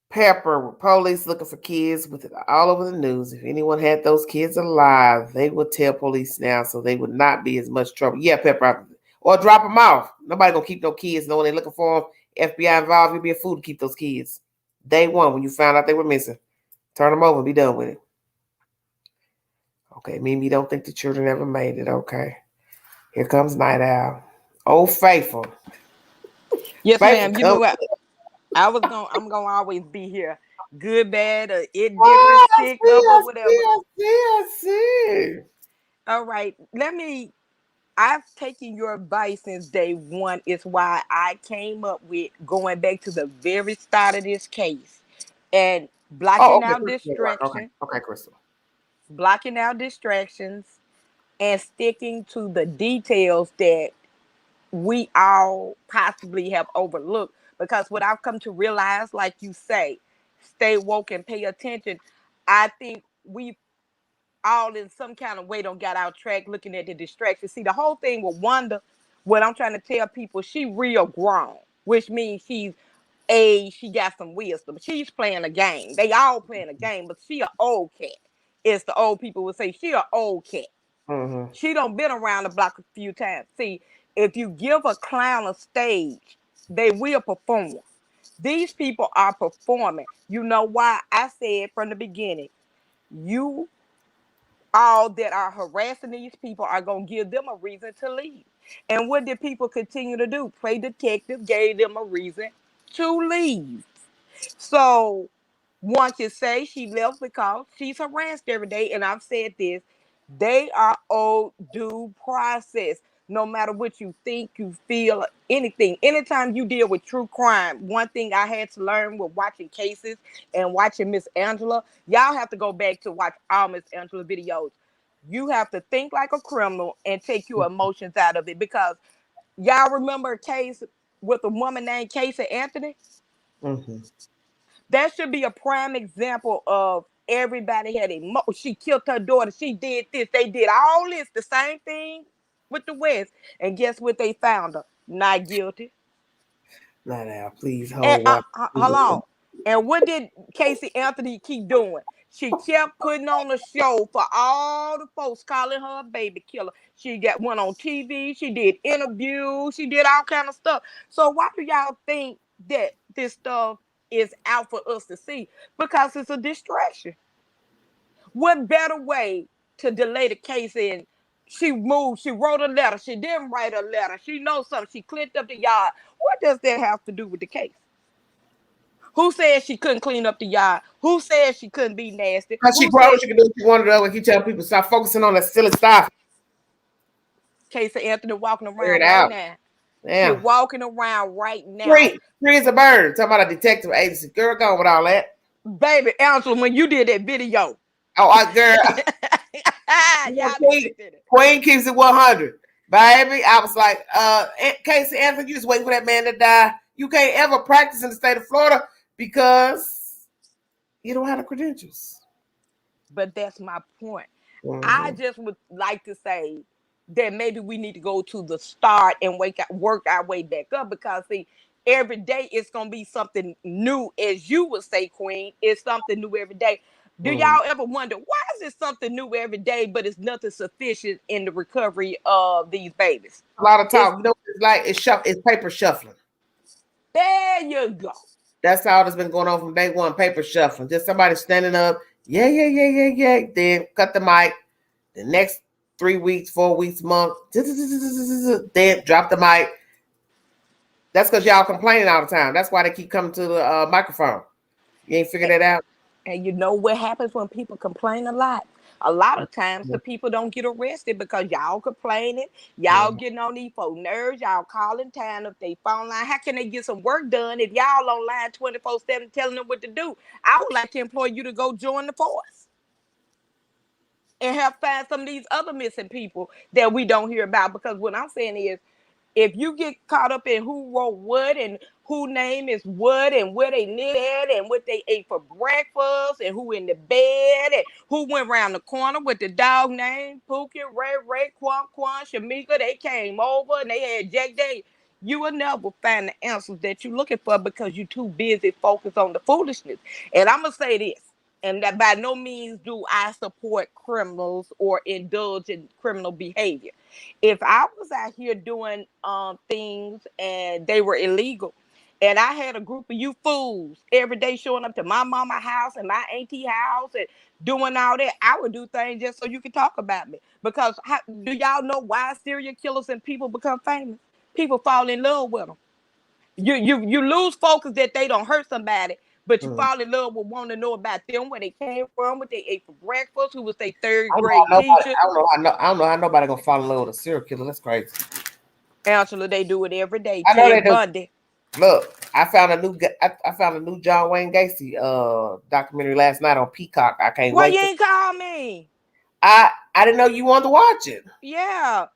Pepper, police looking for kids with it all over the news. If anyone had those kids alive, they would tell police now, so they would not be as much trouble. Yeah, Pepper, or drop them off. Nobody gonna keep no kids knowing they're looking for them. FBI involved, you'd be a fool to keep those kids. Day one, when you found out they were missing, turn them over and be done with it. Okay, Mimi don't think the children ever made it. Okay, here comes Night Owl. Oh, Faithful. Yes, ma'am. You know what? I'm gonna always be here. Good, bad, or indifferent, sick, or whatever. Yes. All right. I've taken your advice since day one. It's why I came up with going back to the very start of this case and blocking out distractions. Okay, Crystal. Blocking out distractions and sticking to the details that we all possibly have overlooked. Because what I've come to realize, like you say, stay woke and pay attention. I think we all in some kind of way don't got our track looking at the distractions. See, the whole thing with Wanda, what I'm trying to tell people, she real grown, which means she got some wisdom. She's playing a game. They all playing a game, but she an old cat. as the old people would say, she an old cat. Mm-hmm. She done been around the block a few times. See, if you give a clown a stage, they will perform. These people are performing. You know why? I said from the beginning, you all that are harassing these people are going to give them a reason to leave. And what did people continue to do? Play detective gave them a reason to leave. So one can say she left because she's harassed every day. And I've said this, they are owed due process. No matter what you think, you feel, anything. Anytime you deal with true crime, one thing I had to learn with watching cases and watching Miss Angela, y'all have to go back to watch all Miss Angela videos. You have to think like a criminal and take your emotions out of it, because y'all remember a case with a woman named Casey Anthony? Mm-hmm. That should be a prime example of everybody had she killed her daughter. She did this. They did all this. The same thing with the West. And guess what? They found her not guilty. Now, please And hold one. hold on. And what did Casey Anthony keep doing? She kept putting on a show for all the folks calling her a baby killer. She got one on TV. She did interviews. She did all kind of stuff. So why do y'all think that this stuff is out for us to see? Because it's a distraction. What better way to delay the case in? She moved. She wrote a letter. She didn't write a letter. She knows something. She cleaned up the yard. What does that have to do with the case? Who said she couldn't clean up the yard? Who said she couldn't be nasty? Because she Who grown, said she can do what she wanted to. Like you tell people, stop focusing on the silly stuff. Casey Anthony walking Figure it around right out. now? She Yeah. walking around right now. Free as a bird. Talking about a detective agency. Girl, go with all that. Baby, Angela, when you did that video. Oh, girl. Y'all Queen keeps it 100. Baby, I was like, Casey Anthony, you just waiting for that man to die. You can't ever practice in the state of Florida because you don't have the credentials. But that's my point. Mm-hmm. I just would like to say that maybe we need to go to the start and work our way back up, because see, every day it's gonna be something new, as you would say, Queen. It's something new every day. Do y'all ever wonder why is it something new every day, but it's nothing sufficient in the recovery of these babies? A lot of talk. You know, it's like it's paper shuffling. There you go. That's all that's been going on from day one. Paper shuffling. Just somebody standing up. Yeah. Then cut the mic. The next 3 weeks, 4 weeks, month. Then drop the mic. That's because y'all complaining all the time. That's why they keep coming to the microphone. You ain't figured that out. And you know what happens when people complain a lot? A lot of times the people don't get arrested because y'all complaining, y'all getting on these folks' nerves, y'all calling town if they phone line. How can they get some work done if y'all online 24/7 telling them what to do? I would like to employ you to go join the force and help find some of these other missing people that we don't hear about. Because what I'm saying is, if you get caught up in who wrote what and who name is what and where they live at and what they ate for breakfast and who in the bed and who went around the corner with the dog name, Pookie, Ray, Quan, Shamika, they came over and they had Jack Day, you will never find the answers that you're looking for because you're too busy focused on the foolishness. And I'm going to say this, and that by no means do I support criminals or indulge in criminal behavior. If I was out here doing things and they were illegal, and I had a group of you fools every day showing up to my mama's house and my auntie house and doing all that, I would do things just so you could talk about me. Because do y'all know why serial killers and people become famous? People fall in love with them. You lose focus that they don't hurt somebody, but you fall in love with wanting to know about them, where they came from, what they ate for breakfast, who was their third grade teacher. I don't know how nobody gonna fall in love with a serial killer. That's crazy. Angela, they do it every day. I know they do. Bundy. Look, I found a new John Wayne Gacy documentary last night on Peacock. I can't Why wait. you ain't call me? I didn't know you wanted to watch it. Yeah.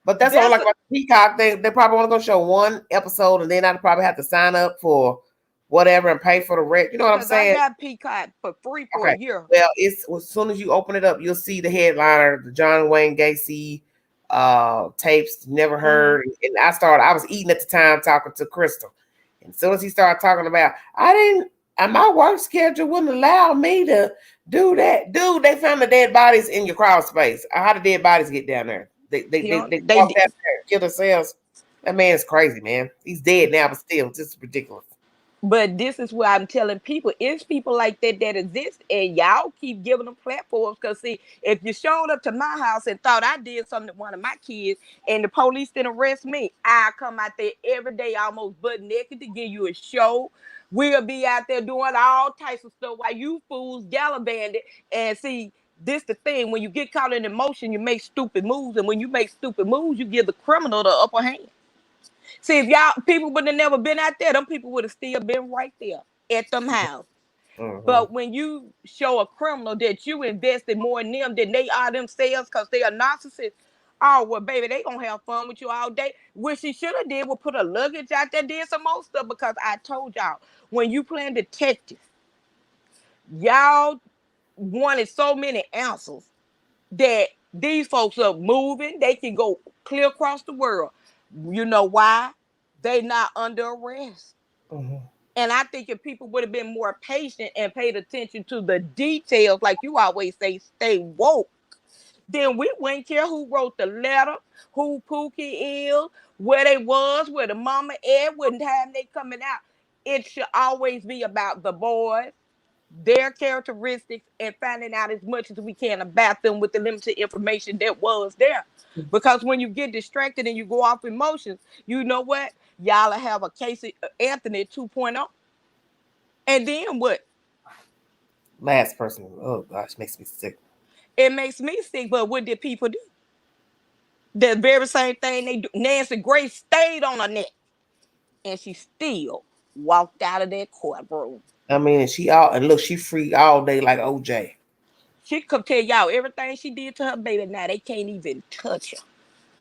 But that's all like about Peacock. They probably only gonna show one episode, and then I'd probably have to sign up for whatever and pay for the rent. You know what I'm saying? I got Peacock for free for a year. Well, it's as soon as you open it up, you'll see the headliner, the John Wayne Gacy tapes. Never heard. And I was eating at the time talking to Crystal. And as soon as he started talking about, and my work schedule wouldn't allow me to Do that, dude. They found the dead bodies in your crawl space. How did dead bodies get down there? They They walked did. out there and killed themselves. That man's crazy, man. He's dead now, but still, this is ridiculous. But this is why I'm telling people, it's people like that that exist, and y'all keep giving them platforms. Because see, if you showed up to my house and thought I did something to one of my kids, and the police didn't arrest me, I come out there every day almost butt naked to give you a show. We'll be out there doing all types of stuff while you fools gallivanted. And see, this the thing: when you get caught in emotion, you make stupid moves, and when you make stupid moves, you give the criminal the upper hand. See, if y'all people would have never been out there, them people would have still been right there at them houses. Mm-hmm. But when you show a criminal that you invested more in them than they are themselves because they are narcissists, oh well, baby, they gonna have fun with you all day. What she should have did was put a luggage out there, did some more stuff. Because I told y'all, when you playing detective, y'all wanted so many answers that these folks are moving. They can go clear across the world. You know why? They not under arrest. Mm-hmm. And I think if people would have been more patient and paid attention to the details, like you always say, stay woke, then we wouldn't care who wrote the letter, who Pookie is, where they was, where the mama at, what time they coming out. It should always be about the boys, their characteristics, and finding out as much as we can about them with the limited information that was there. Because when you get distracted and you go off emotions, you know what? Y'all have a Casey Anthony 2.0. And then what? Last person. Oh gosh, makes me sick. It makes me sick. But what did people do? The very same thing they do. Nancy Grace stayed on her neck, and she still walked out of that courtroom. I mean, she out and look, she free all day like OJ. She could tell y'all everything she did to her baby. Now they can't even touch her.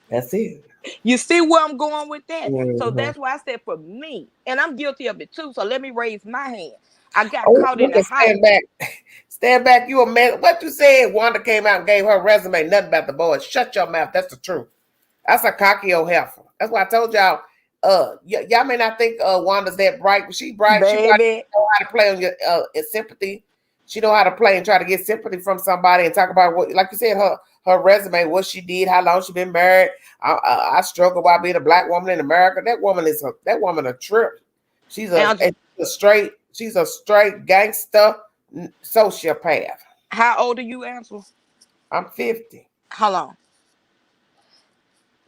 That's it. You see where I'm going with that? So Mm-hmm. that's why I said for me, and I'm guilty of it too. So let me raise my hand. I got Oh, caught in look the at house. stand back. Stand back. You a man. What you said? Wanda came out and gave her resume. Nothing about the boys. Shut your mouth. That's the truth. That's a cocky old heifer. That's why I told y'all. Y'all may not think Wanda's that bright, but she bright. She bright. Baby, She know how to play on your sympathy. She know how to play and try to get sympathy from somebody and talk about what, like you said, her resume, what she did, how long she been married. I struggle while being a black woman in America. That woman a trip. She's Angela, she's a straight gangster sociopath. how old are you, Angela? I'm 50. Hold on.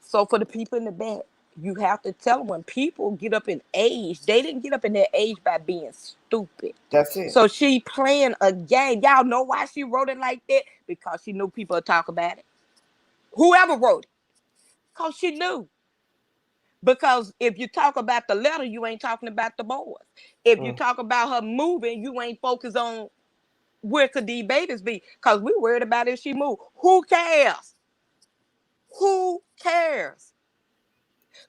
So for the people in the back, you have to tell them when people get up in age, they didn't get up in their age by being stupid. That's it. So she playing a game. Y'all know why she wrote it like that? Because she knew people would talk about it. Whoever wrote it, because she knew. Because if you talk about the letter, you ain't talking about the boys. If you talk about her moving, you ain't focused on where could these babies be. Because we worried about if she moved. Who cares? Who cares?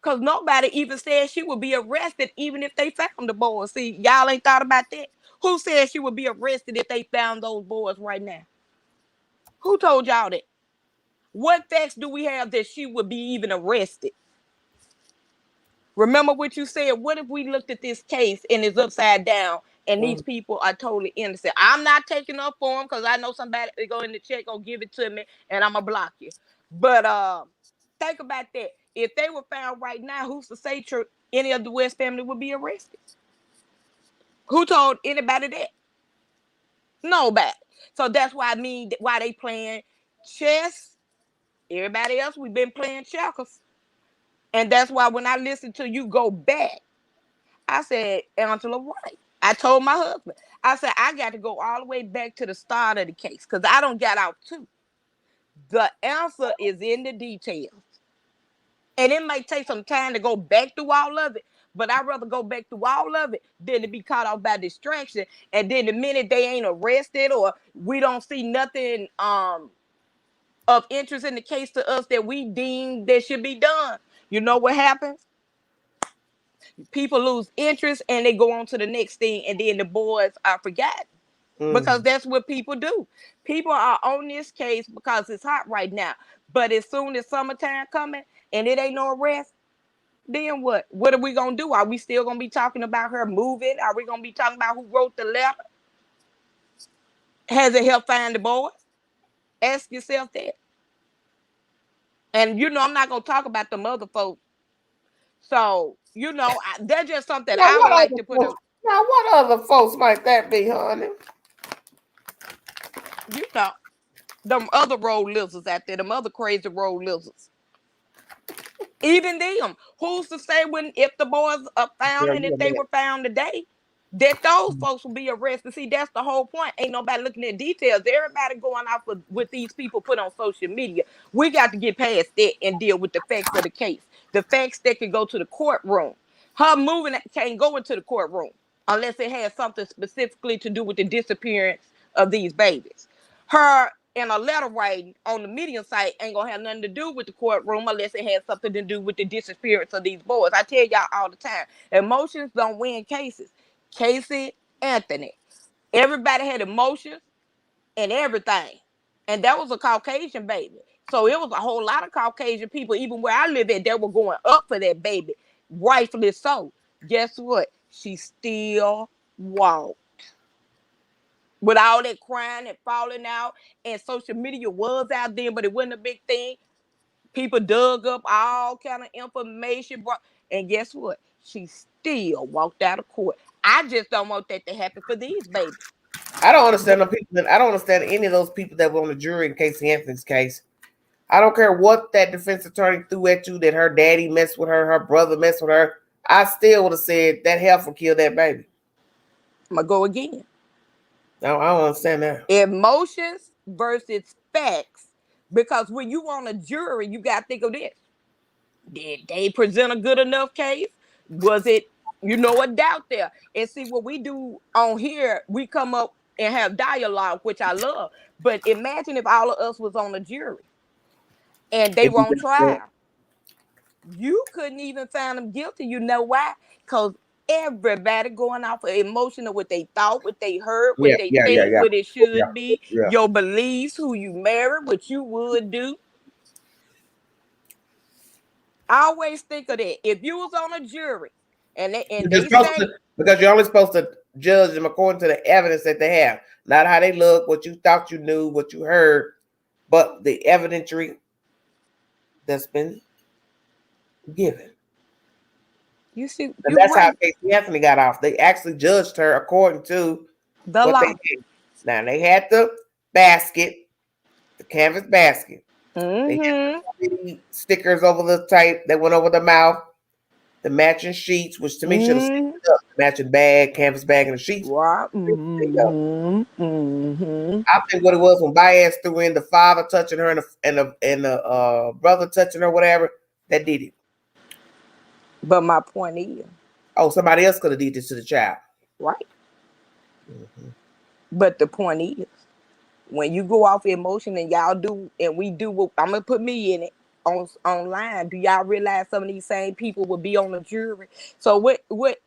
Because nobody even said she would be arrested even if they found the boys. See, y'all ain't thought about that. Who said she would be arrested if they found those boys right now? Who told y'all that? What facts do we have that she would be even arrested? Remember what you said. What if we looked at this case and it's upside down and these people are totally innocent? I'm not taking up for them because I know somebody go in the check, gonna give it to me, and I'm gonna block you. But think about that. If they were found right now, who's to say any of the West family would be arrested? Who told anybody that? Nobody. So that's why I mean why they playing chess. Everybody else, we've been playing checkers. And that's why when I listen to you go back, I said, Angela White. I told my husband, I said, I got to go all the way back to the start of the case because I don't get out too. The answer is in the details. And it might take some time to go back through all of it, but I'd rather go back through all of it than to be caught off by distraction. And then the minute they ain't arrested or we don't see nothing of interest in the case to us that we deem that should be done, you know what happens? People lose interest and they go on to the next thing, and then the boys are forgotten because that's what people do. People are on this case because it's hot right now, but as soon as summertime coming and it ain't no arrest, then what are we gonna do? Are we still gonna be talking about her moving? Are we gonna be talking about who wrote the letter? Has it helped find the boys? Ask yourself that. And I'm not gonna talk about the mother folks. So that's just something Now I what would like other to put folks? up. Now what other folks might that be, honey? You know, them other road lizards out there, them other crazy road lizards. Even them. Who's to say when if the boys are found Girl, and you if a they man. were found today, that those folks will be arrested. See, that's the whole point. Ain't nobody looking at details. Everybody going off with what these people put on social media. We got to get past that and deal with the facts of the case. The facts that can go to the courtroom. Her moving can't go into the courtroom unless it has something specifically to do with the disappearance of these babies. Her and a letter writing on the media site ain't gonna have nothing to do with the courtroom unless it has something to do with the disappearance of these boys. I tell y'all all the time, emotions don't win cases. Casey Anthony, everybody had emotions and everything, and that was a Caucasian baby. So it was a whole lot of Caucasian people, even where I live at, that were going up for that baby, rightfully so. Guess what? She still walked. With all that crying and falling out, and social media was out there, but it wasn't a big thing. People dug up all kind of information, and guess what? She still walked out of court. I just don't want that to happen for these babies. I don't understand the people. I don't understand any of those people that were on the jury in Casey Anthony's case. I don't care what that defense attorney threw at you, that her daddy messed with her brother messed with her. I still would have said that heifer killed that baby. I'm gonna go again. No, I don't understand that. Emotions versus facts. Because when you on a jury, you gotta think of this. Did they present a good enough case? Was it, a doubt there? And see what we do on here, we come up and have dialogue, which I love. But imagine if all of us was on a jury and they If were you on just said, trial. You couldn't even find them guilty. You know why? Because everybody going off of emotion of what they thought, what they heard, what yeah, they yeah, yeah, think, yeah, what it yeah, should be, yeah. your beliefs, who you married, what you would do. I always think of that. If you was on a jury and they, You're and just they supposed to, say, because you're only supposed to judge them according to the evidence that they have, not how they look, what you thought you knew, what you heard, but the evidentiary that's been given. you see, And you're that's how right, Casey Anthony got off. They actually judged her according to the what they law. did. Now they had the basket, the canvas basket. They had Mm-hmm. the stickers over the tape that went over the mouth, the matching sheets, which to me should have Mm-hmm. up. Matching bag, canvas bag, and the sheets. Right. Mm-hmm. Mm-hmm. I think what it was when Baez threw in the father touching her and the brother touching her, whatever, that did it. But my point is, Oh, somebody else could have did this to the child. right. Mm-hmm. But the point is, when you go off emotion and y'all do and we do what I'm gonna put me in it online, do y'all realize some of these same people will be on the jury? So what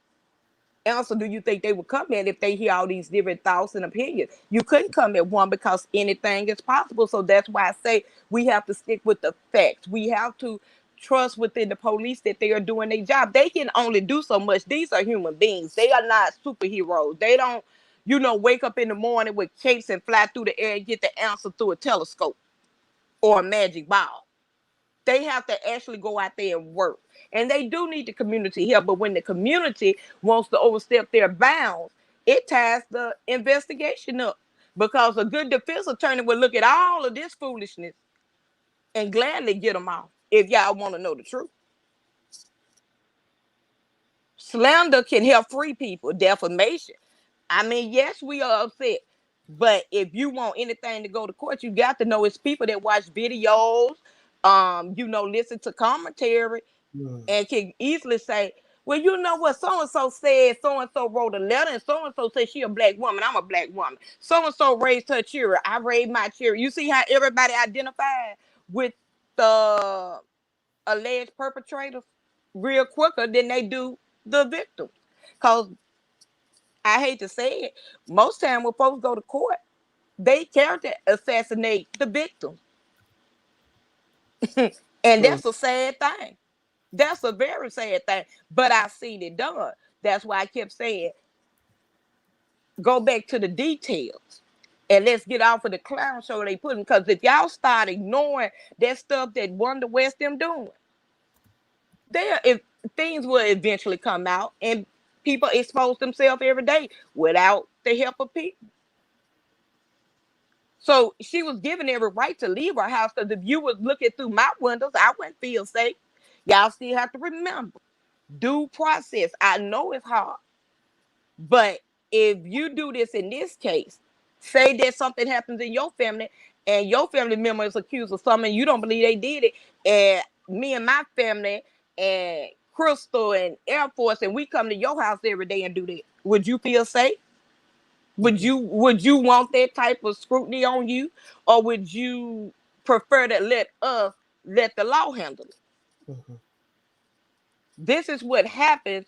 answer do you think they would come at if they hear all these different thoughts and opinions? You couldn't come at one because anything is possible. So that's why I say we have to stick with the facts. We have to trust within the police that they are doing their job. They can only do so much. These are human beings. They are not superheroes. They don't, wake up in the morning with capes and fly through the air and get the answer through a telescope or a magic ball. They have to actually go out there and work. And they do need the community help. But when the community wants to overstep their bounds, it ties the investigation up. Because a good defense attorney will look at all of this foolishness and gladly get them off if y'all want to know the truth. Slander can help free people. Defamation. I mean, yes, we are upset. But if you want anything to go to court, you got to know it's people that watch videos, listen to commentary, and can easily say, well, you know what, so-and-so said, so-and-so wrote a letter, and so-and-so said she a black woman, I'm a black woman. So-and-so raised her children, I raised my children. You see how everybody identified with the alleged perpetrators real quicker than they do the victims. Because I hate to say it, most time when folks go to court, they character assassinate the victim. And that's a sad thing. That's a very sad thing. But I've seen it done. That's why I kept saying, go back to the details. And let's get off of the clown show they putting. Because if y'all start ignoring that stuff that Wanda West them doing, if things will eventually come out and people expose themselves every day without the help of people. So she was given every right to leave her house, because if you was looking through my windows, I wouldn't feel safe. Y'all still have to remember due process. I know it's hard, but if you do this in this case, say that something happens in your family and your family member is accused of something, you don't believe they did it, and me and my family and Crystal and Air Force, and we come to your house every day and do that, would you feel safe? Would you want that type of scrutiny on you, or would you prefer to let the law handle it? Mm-hmm. This is what happens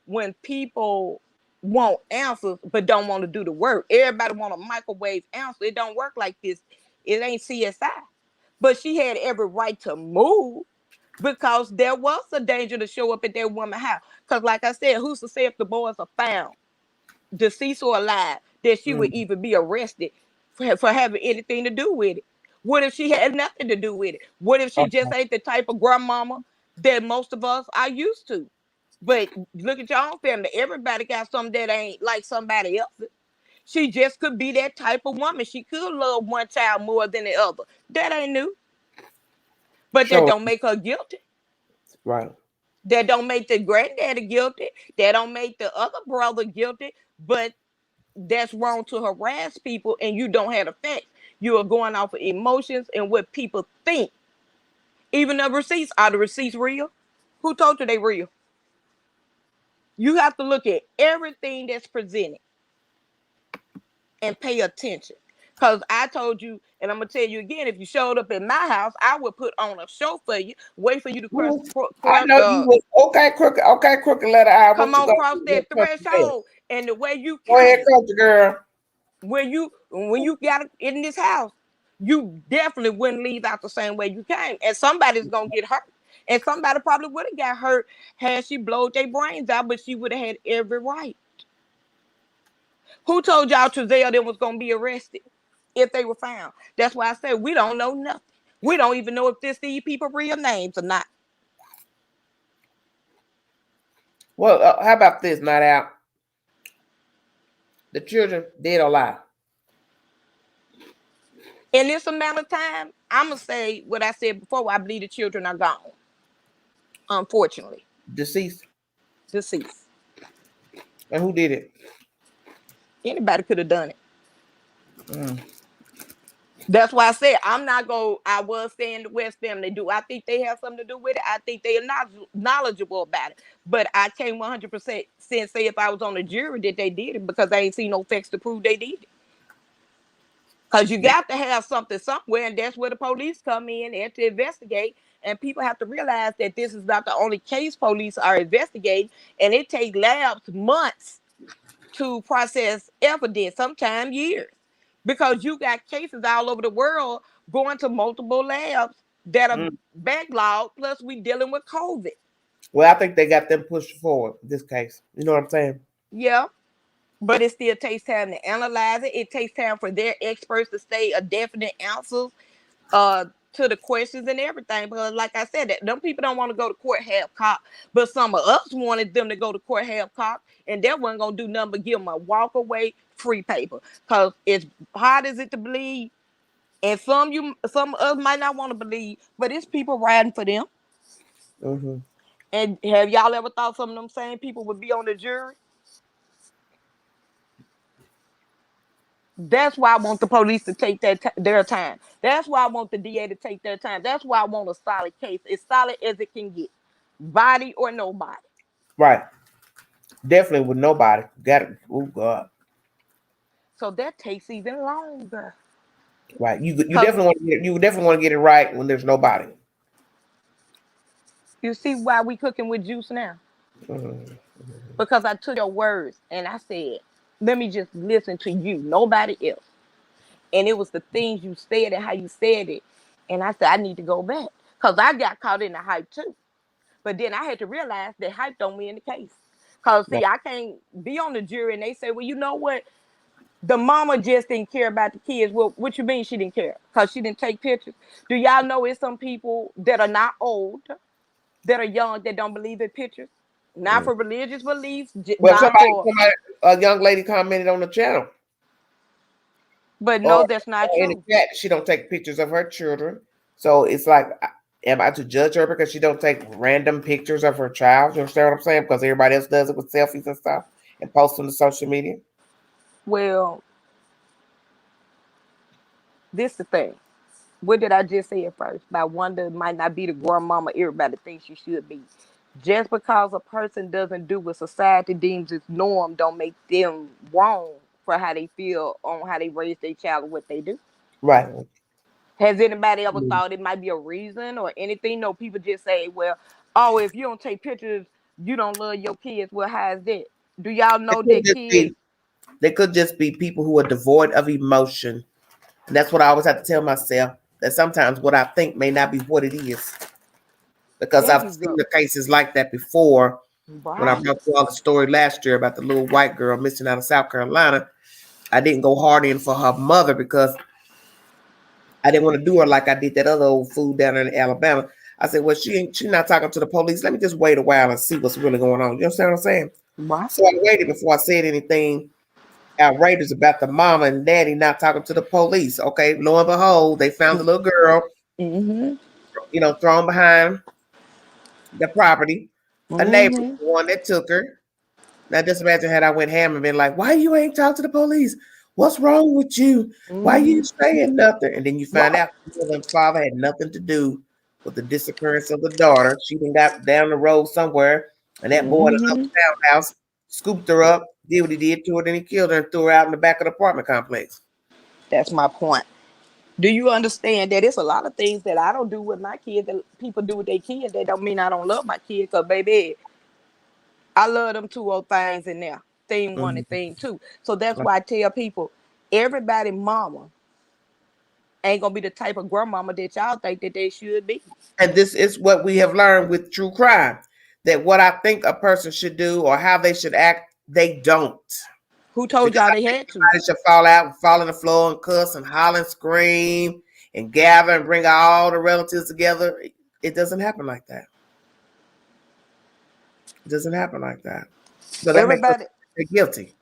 when people want answers but don't want to do the work. Everybody want a microwave answer. It don't work like this. It ain't CSI. But she had every right to move, because there was a danger to show up at that woman's house. Because like I said, who's to say if the boys are found, deceased or alive, that she would even be arrested for having anything to do with it? What if she had nothing to do with it? What if she just ain't the type of grandmama that most of us are used to? But look at your own family. Everybody got something that ain't like somebody else's. She just could be that type of woman. She could love one child more than the other. That ain't new. But that Sure. don't make her guilty. Right. That don't make the granddaddy guilty. That don't make the other brother guilty. But that's wrong to harass people and you don't have the facts. You are going off of emotions and what people think. Even the receipts, are the receipts real? Who told you they real? You have to look at everything that's presented and pay attention. Because I told you, and I'm going to tell you again, if you showed up in my house, I would put on a show for you, wait for you to I know you was okay, crooked letter I. come on, cross that threshold. And the way you go ahead, came, country girl. when you got in this house, you definitely wouldn't leave out the same way you came. And somebody's going to get hurt. And somebody probably would have got hurt had she blowed their brains out, but she would have had every right. Who told y'all Trezell them was going to be arrested if they were found? That's why I said we don't know nothing. We don't even know if these people real names or not. Well, how about this, not out? The children dead or alive? In this amount of time, I'm going to say what I said before. I believe the children are gone. Unfortunately. Deceased. Deceased. And who did it? Anybody could have done it. That's why I said I was saying the West family do. I think they have something to do with it. I think they are not knowledgeable about it. But I can't 100% say if I was on the jury that they did it, because I ain't seen no facts to prove they did it. Because you got to have something somewhere, and that's where the police come in and to investigate. And people have to realize that this is not the only case police are investigating, and it takes labs months to process evidence, sometimes years, because you got cases all over the world going to multiple labs that are backlogged. Plus, we dealing with COVID. Well, I think they got them pushed forward in this case. You know what I'm saying? Yeah. But it still takes time to analyze it. It takes time for their experts to say a definite answer to the questions and everything. Because like I said, that them people don't want to go to court half cocked, but some of us wanted them to go to court half cocked, and they wasn't gonna do nothing but give them a walk away free paper. Because as hard as it to believe, and some of us might not want to believe, but it's people riding for them. Mm-hmm. And have y'all ever thought some of them same people would be on the jury? That's why I want the police to take their time. That's why I want the DA to take their time. That's why I want a solid case, as solid as it can get, body or nobody. Right. Definitely with nobody. Got it. Oh God. So that takes even longer. Right. You definitely want to get it right when there's nobody. You see why we cooking with juice now? Mm-hmm. Because I took your words and I said, let me just listen to you, nobody else. And it was the things you said and how you said it. And I said, I need to go back. Because I got caught in the hype too. But then I had to realize that hype don't win the case. Because, see, I can't be on the jury and they say, well, you know what? The mama just didn't care about the kids. Well, what you mean she didn't care? Because she didn't take pictures. Do y'all know it's some people that are not old, that are young, that don't believe in pictures? Not for religious beliefs, Well, not for. a young lady commented on the channel, But no, or that's not in the true. chat, she don't take pictures of her children. So it's like, am I to judge her because she don't take random pictures of her child? You understand what I'm saying? Because everybody else does it with selfies and stuff and post them to social media. Well, this is the thing. What did I just say at first? About Wanda might not be the grandmama everybody thinks she should be. Just because a person doesn't do what society deems as norm, don't make them wrong for how they feel on how they raise their child or what they do. Right. Has anybody ever thought it might be a reason or anything? No, people just say, well, oh, if you don't take pictures, you don't love your kids. Well, how is that? Do y'all know that kids? They could just be people who are devoid of emotion. And that's what I always have to tell myself, that sometimes what I think may not be what it is. Because There I've you seen go. the cases like that before. When I Right. brought you all the story last year about the little white girl missing out of South Carolina, I didn't go hard in for her mother because I didn't want to do her like I did that other old fool down in Alabama. I said, well, she's not talking to the police. Let me just wait a while and see what's really going on. You understand what I'm saying? Right. So I waited before I said anything outrageous about the mama and daddy not talking to the police. Okay, lo and behold, they found the little girl, Mm-hmm. thrown behind the property. A neighbor was Mm-hmm. the one that took her. Now just imagine had I went ham and been like, why you ain't talk to the police? What's wrong with you? Why you Mm-hmm. saying nothing? And then you find Right. out the mother and father had nothing to do with the disappearance of the daughter. She done got down the road somewhere, and that boy in Mm-hmm. another townhouse scooped her up, did what he did to her, then he killed her and threw her out in the back of the apartment complex. That's my point. Do you understand that it's a lot of things that I don't do with my kids that people do with their kids? That don't mean I don't love my kids. Cause baby, I love them two old things in there. Thing one and Mhm. thing two. So that's why I tell people, everybody mama ain't gonna be the type of grandmama that y'all think that they should be. And this is what we have learned with true crime, that what I think a person should do or how they should act, they don't. Who told Because y'all I they think had to? somebody should fall out and fall on the floor and cuss and holler and scream and gather and bring all the relatives together. It doesn't happen like that. It doesn't happen like that. So that makes us Everybody, guilty.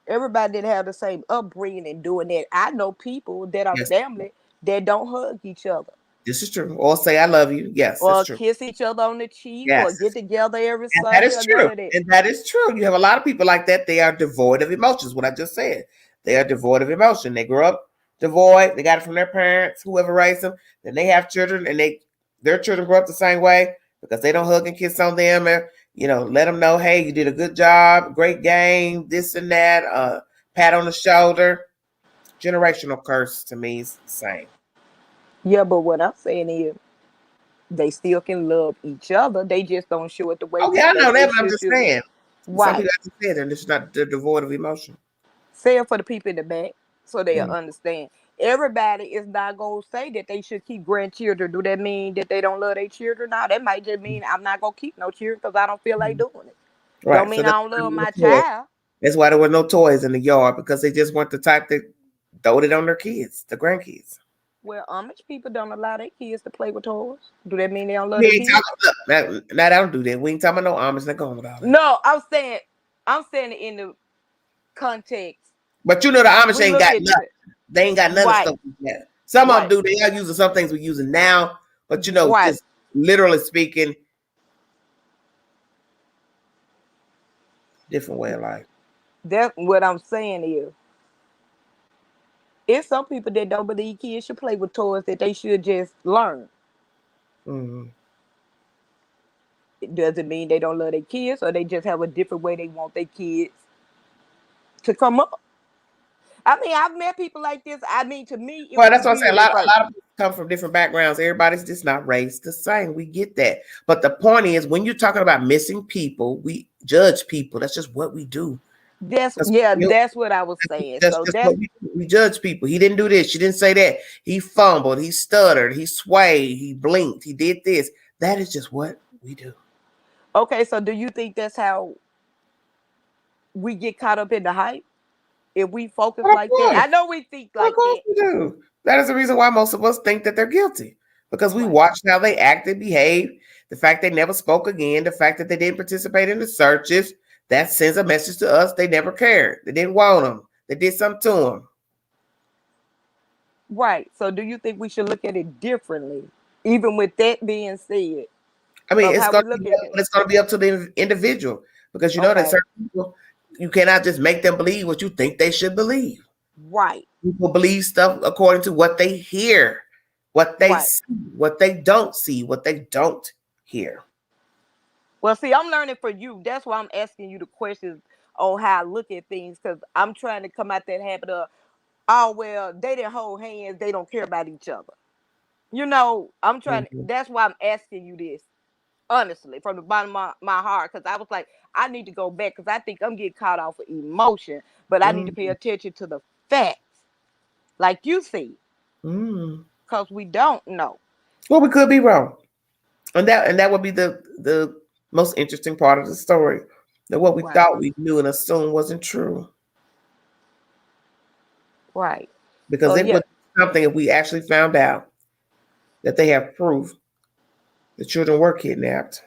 everybody didn't have the same upbringing and doing that. I know people that are Yes, family that don't hug each other this is true. Or say I love you. Yes, that's or true. kiss each other on the cheek or Yes. get together every And that Sunday is or none true. of that. And that is true. You have a lot of people like that. They are devoid of emotions. What I just said. They are devoid of emotion. They grew up devoid. They got it from their parents, whoever raised them. Then they have children and their children grow up the same way because they don't hug and kiss on them and let them know, hey, you did a good job, great game, this and that, pat on the shoulder. Generational curse to me is the same. Yeah, but what I'm saying is they still can love each other. They just don't show it the way Oh we yeah, I know think they that, but I'm should just show it. saying. Some Right. people have to say that it's not they're devoid of emotion. Say it for the people in the back so they'll Mm. understand. Everybody is not gonna say that they should keep grandchildren. Do that mean that they don't love their children? No, that might just mean I'm not gonna keep no children because I don't feel like doing it. Don't Right. So mean I that's don't why there love were my no toys. child. That's why there were no toys in the yard because they just weren't the type that throwed it on their kids, the grandkids. Well, Amish people don't allow their kids to play with toys. Do that mean they don't love We their ain't kids? talking. Look, now, I don't do that. We ain't talking about no Amish. Not going with all that. No, I'm saying it in the context. But the Amish We ain't look got at nothing. They ain't got none of right, stuff like that. Some of them right, do. They are using some things we're using now, but right. just literally speaking, different way of life. That's what I'm saying is it's some people that don't believe kids should play with toys that they should just learn. Mm-hmm. It doesn't mean they don't love their kids or they just have a different way they want their kids to come up. I mean, I've met people like this. I mean, to me, it Well, was that's what I say. A weird lot, at a first. lot of people come from different backgrounds. Everybody's just not raised the same. We get that. But the point is, when you're talking about missing people, we judge people. That's just what we do. That's That's, that's what I was saying. that's So just that's what we judge people. He didn't do this. She didn't say that. He fumbled. He stuttered. He swayed. He blinked. He did this. That is just what we do. okay. So do you think that's how we get caught up in the hype? if we focus Of like that. course. I know we think Of like course that. we do. That is the reason why most of us think that they're guilty. Because we Right. watched how they acted, behaved, the fact they never spoke again, the fact that they didn't participate in the searches, that sends a message to us they never cared. They didn't want them. They did something to them. Right. So do you think we should look at it differently? Even with that being said, I mean, of it's how going we to look be, at it. but it's going to be up to the individual because you know that Okay. certain people, you cannot just make them believe what you think they should believe. Right. People believe stuff according to what they hear, what they Right. see, what they don't see, what they don't hear. Well, see, I'm learning for you. That's why I'm asking you the questions on how I look at things, because I'm trying to come out that habit of, oh well, they didn't hold hands, they don't care about each other. You know, I'm trying. Mhm. That's why I'm asking you this, honestly, from the bottom of my heart, because I was like, I need to go back because I think I'm getting caught off of emotion, but I need to pay Mhm. attention to the facts, like you see, Mhm. because we don't know. Well, we could be wrong, and that would be the most interesting part of the story. That what we Right. thought we knew and assumed wasn't true, Right. because So it yeah. would be something if we actually found out that they have proof the children were kidnapped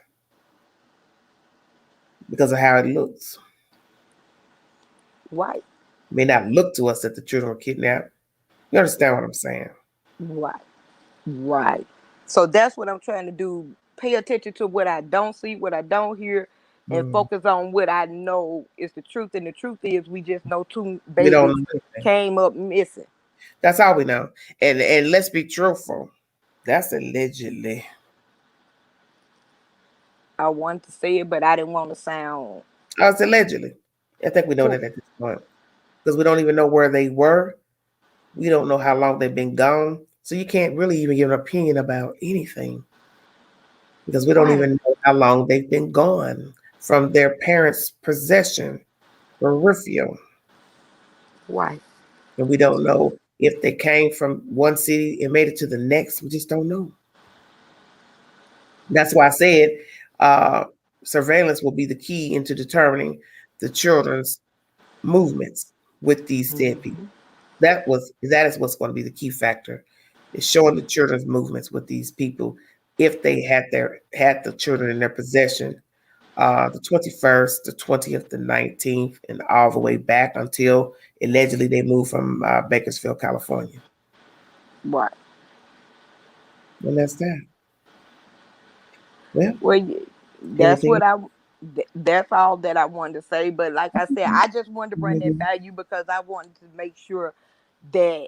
because of how it looks. Right. It may not look to us that the children were kidnapped. You understand what I'm saying? Right. Right. So that's what I'm trying to do. Pay attention to what I don't see, what I don't hear, and Mm. focus on what I know is the truth. And the truth is, we just know two We don't babies know anything. came up missing. That's all we know. And let's be truthful. That's allegedly. I wanted to say it, but I didn't want to sound. Oh, it's allegedly. I think we know that at this point because we don't even know where they were. We don't know how long they've been gone. So you can't really even give an opinion about anything because we don't Right. even know how long they've been gone from their parents' possession, peripheral. Right. And we don't know if they came from one city and made it to the next. We just don't know. That's why I said uh, surveillance will be the key into determining the children's movements with these dead people. Mhm. That is what's going to be the key factor, is showing the children's movements with these people if they had the children in their possession the 21st, the 20th, the 19th, and all the way back until allegedly they moved from Bakersfield, California. Right. And that's that. Well, Well, that's anything? what that's all that I wanted to say. But like I said, I just wanted to bring that value because I wanted to make sure that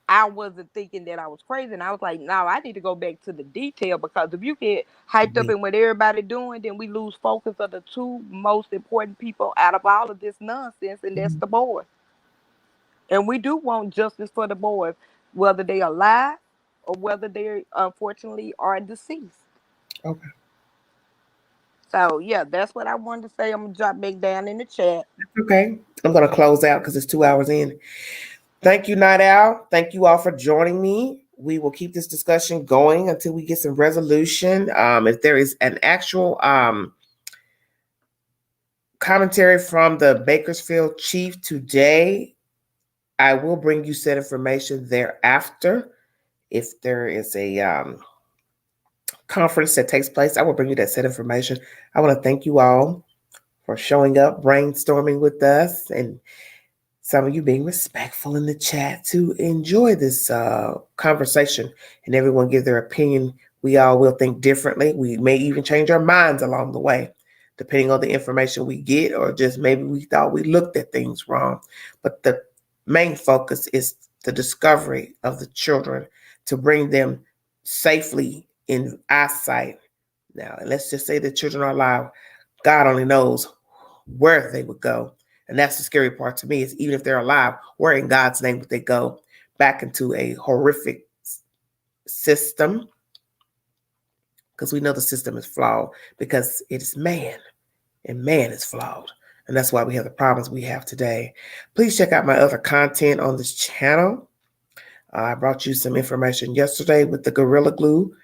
I wasn't thinking that I was crazy. And I was like, no, I need to go back to the detail, because if you get hyped up in what everybody doing, then we lose focus of the two most important people out of all of this nonsense, and that's the boys. And we do want justice for the boys, whether they are alive or whether they unfortunately are deceased. Okay. So yeah, that's what I wanted to say. I'm gonna drop back down in the chat. Okay. I'm going to close out because it's 2 hours in. Thank you, Night Owl. Thank you all for joining me. We will keep this discussion going until we get some resolution. If there is an actual commentary from the Bakersfield chief today, I will bring you said information thereafter. If there is a conference that takes place, I will bring you that said information. I want to thank you all for showing up, brainstorming with us, and some of you being respectful in the chat to enjoy this conversation and everyone give their opinion. We all will think differently. We may even change our minds along the way, depending on the information we get, or just maybe we thought we looked at things wrong. But the main focus is the discovery of the children to bring them safely in eyesight. Now, and let's just say the children are alive. God only knows where they would go. And that's the scary part to me, is even if they're alive, where in God's name would they go? Back into a horrific system? Because we know the system is flawed because it is man, and man is flawed. And that's why we have the problems we have today. Please check out my other content on this channel. I brought you some information yesterday with the Gorilla Glue.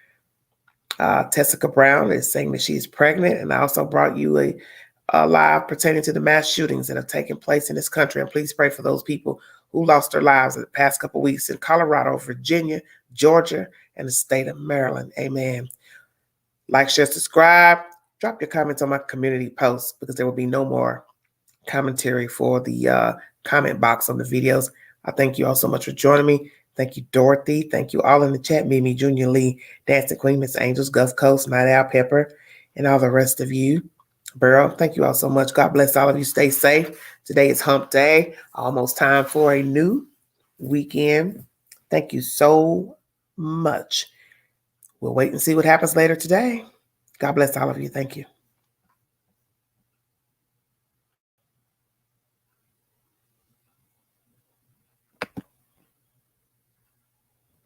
Tessica Brown is saying that she's pregnant. And I also brought you live pertaining to the mass shootings that have taken place in this country. And please pray for those people who lost their lives in the past couple of weeks in Colorado, Virginia, Georgia, and the state of Maryland. Amen. Like, share, subscribe. Drop your comments on my community posts because there will be no more commentary for the comment box on the videos. I thank you all so much for joining me. Thank you, Dorothy. Thank you all in the chat. Mimi, Junior Lee, Dancing Queen, Miss Angels, Gulf Coast, Night Owl, Pepper, and all the rest of you. Burrow, thank you all so much. God bless all of you. Stay safe. Today is hump day. Almost time for a new weekend. Thank you so much. We'll wait and see what happens later today. God bless all of you. Thank you.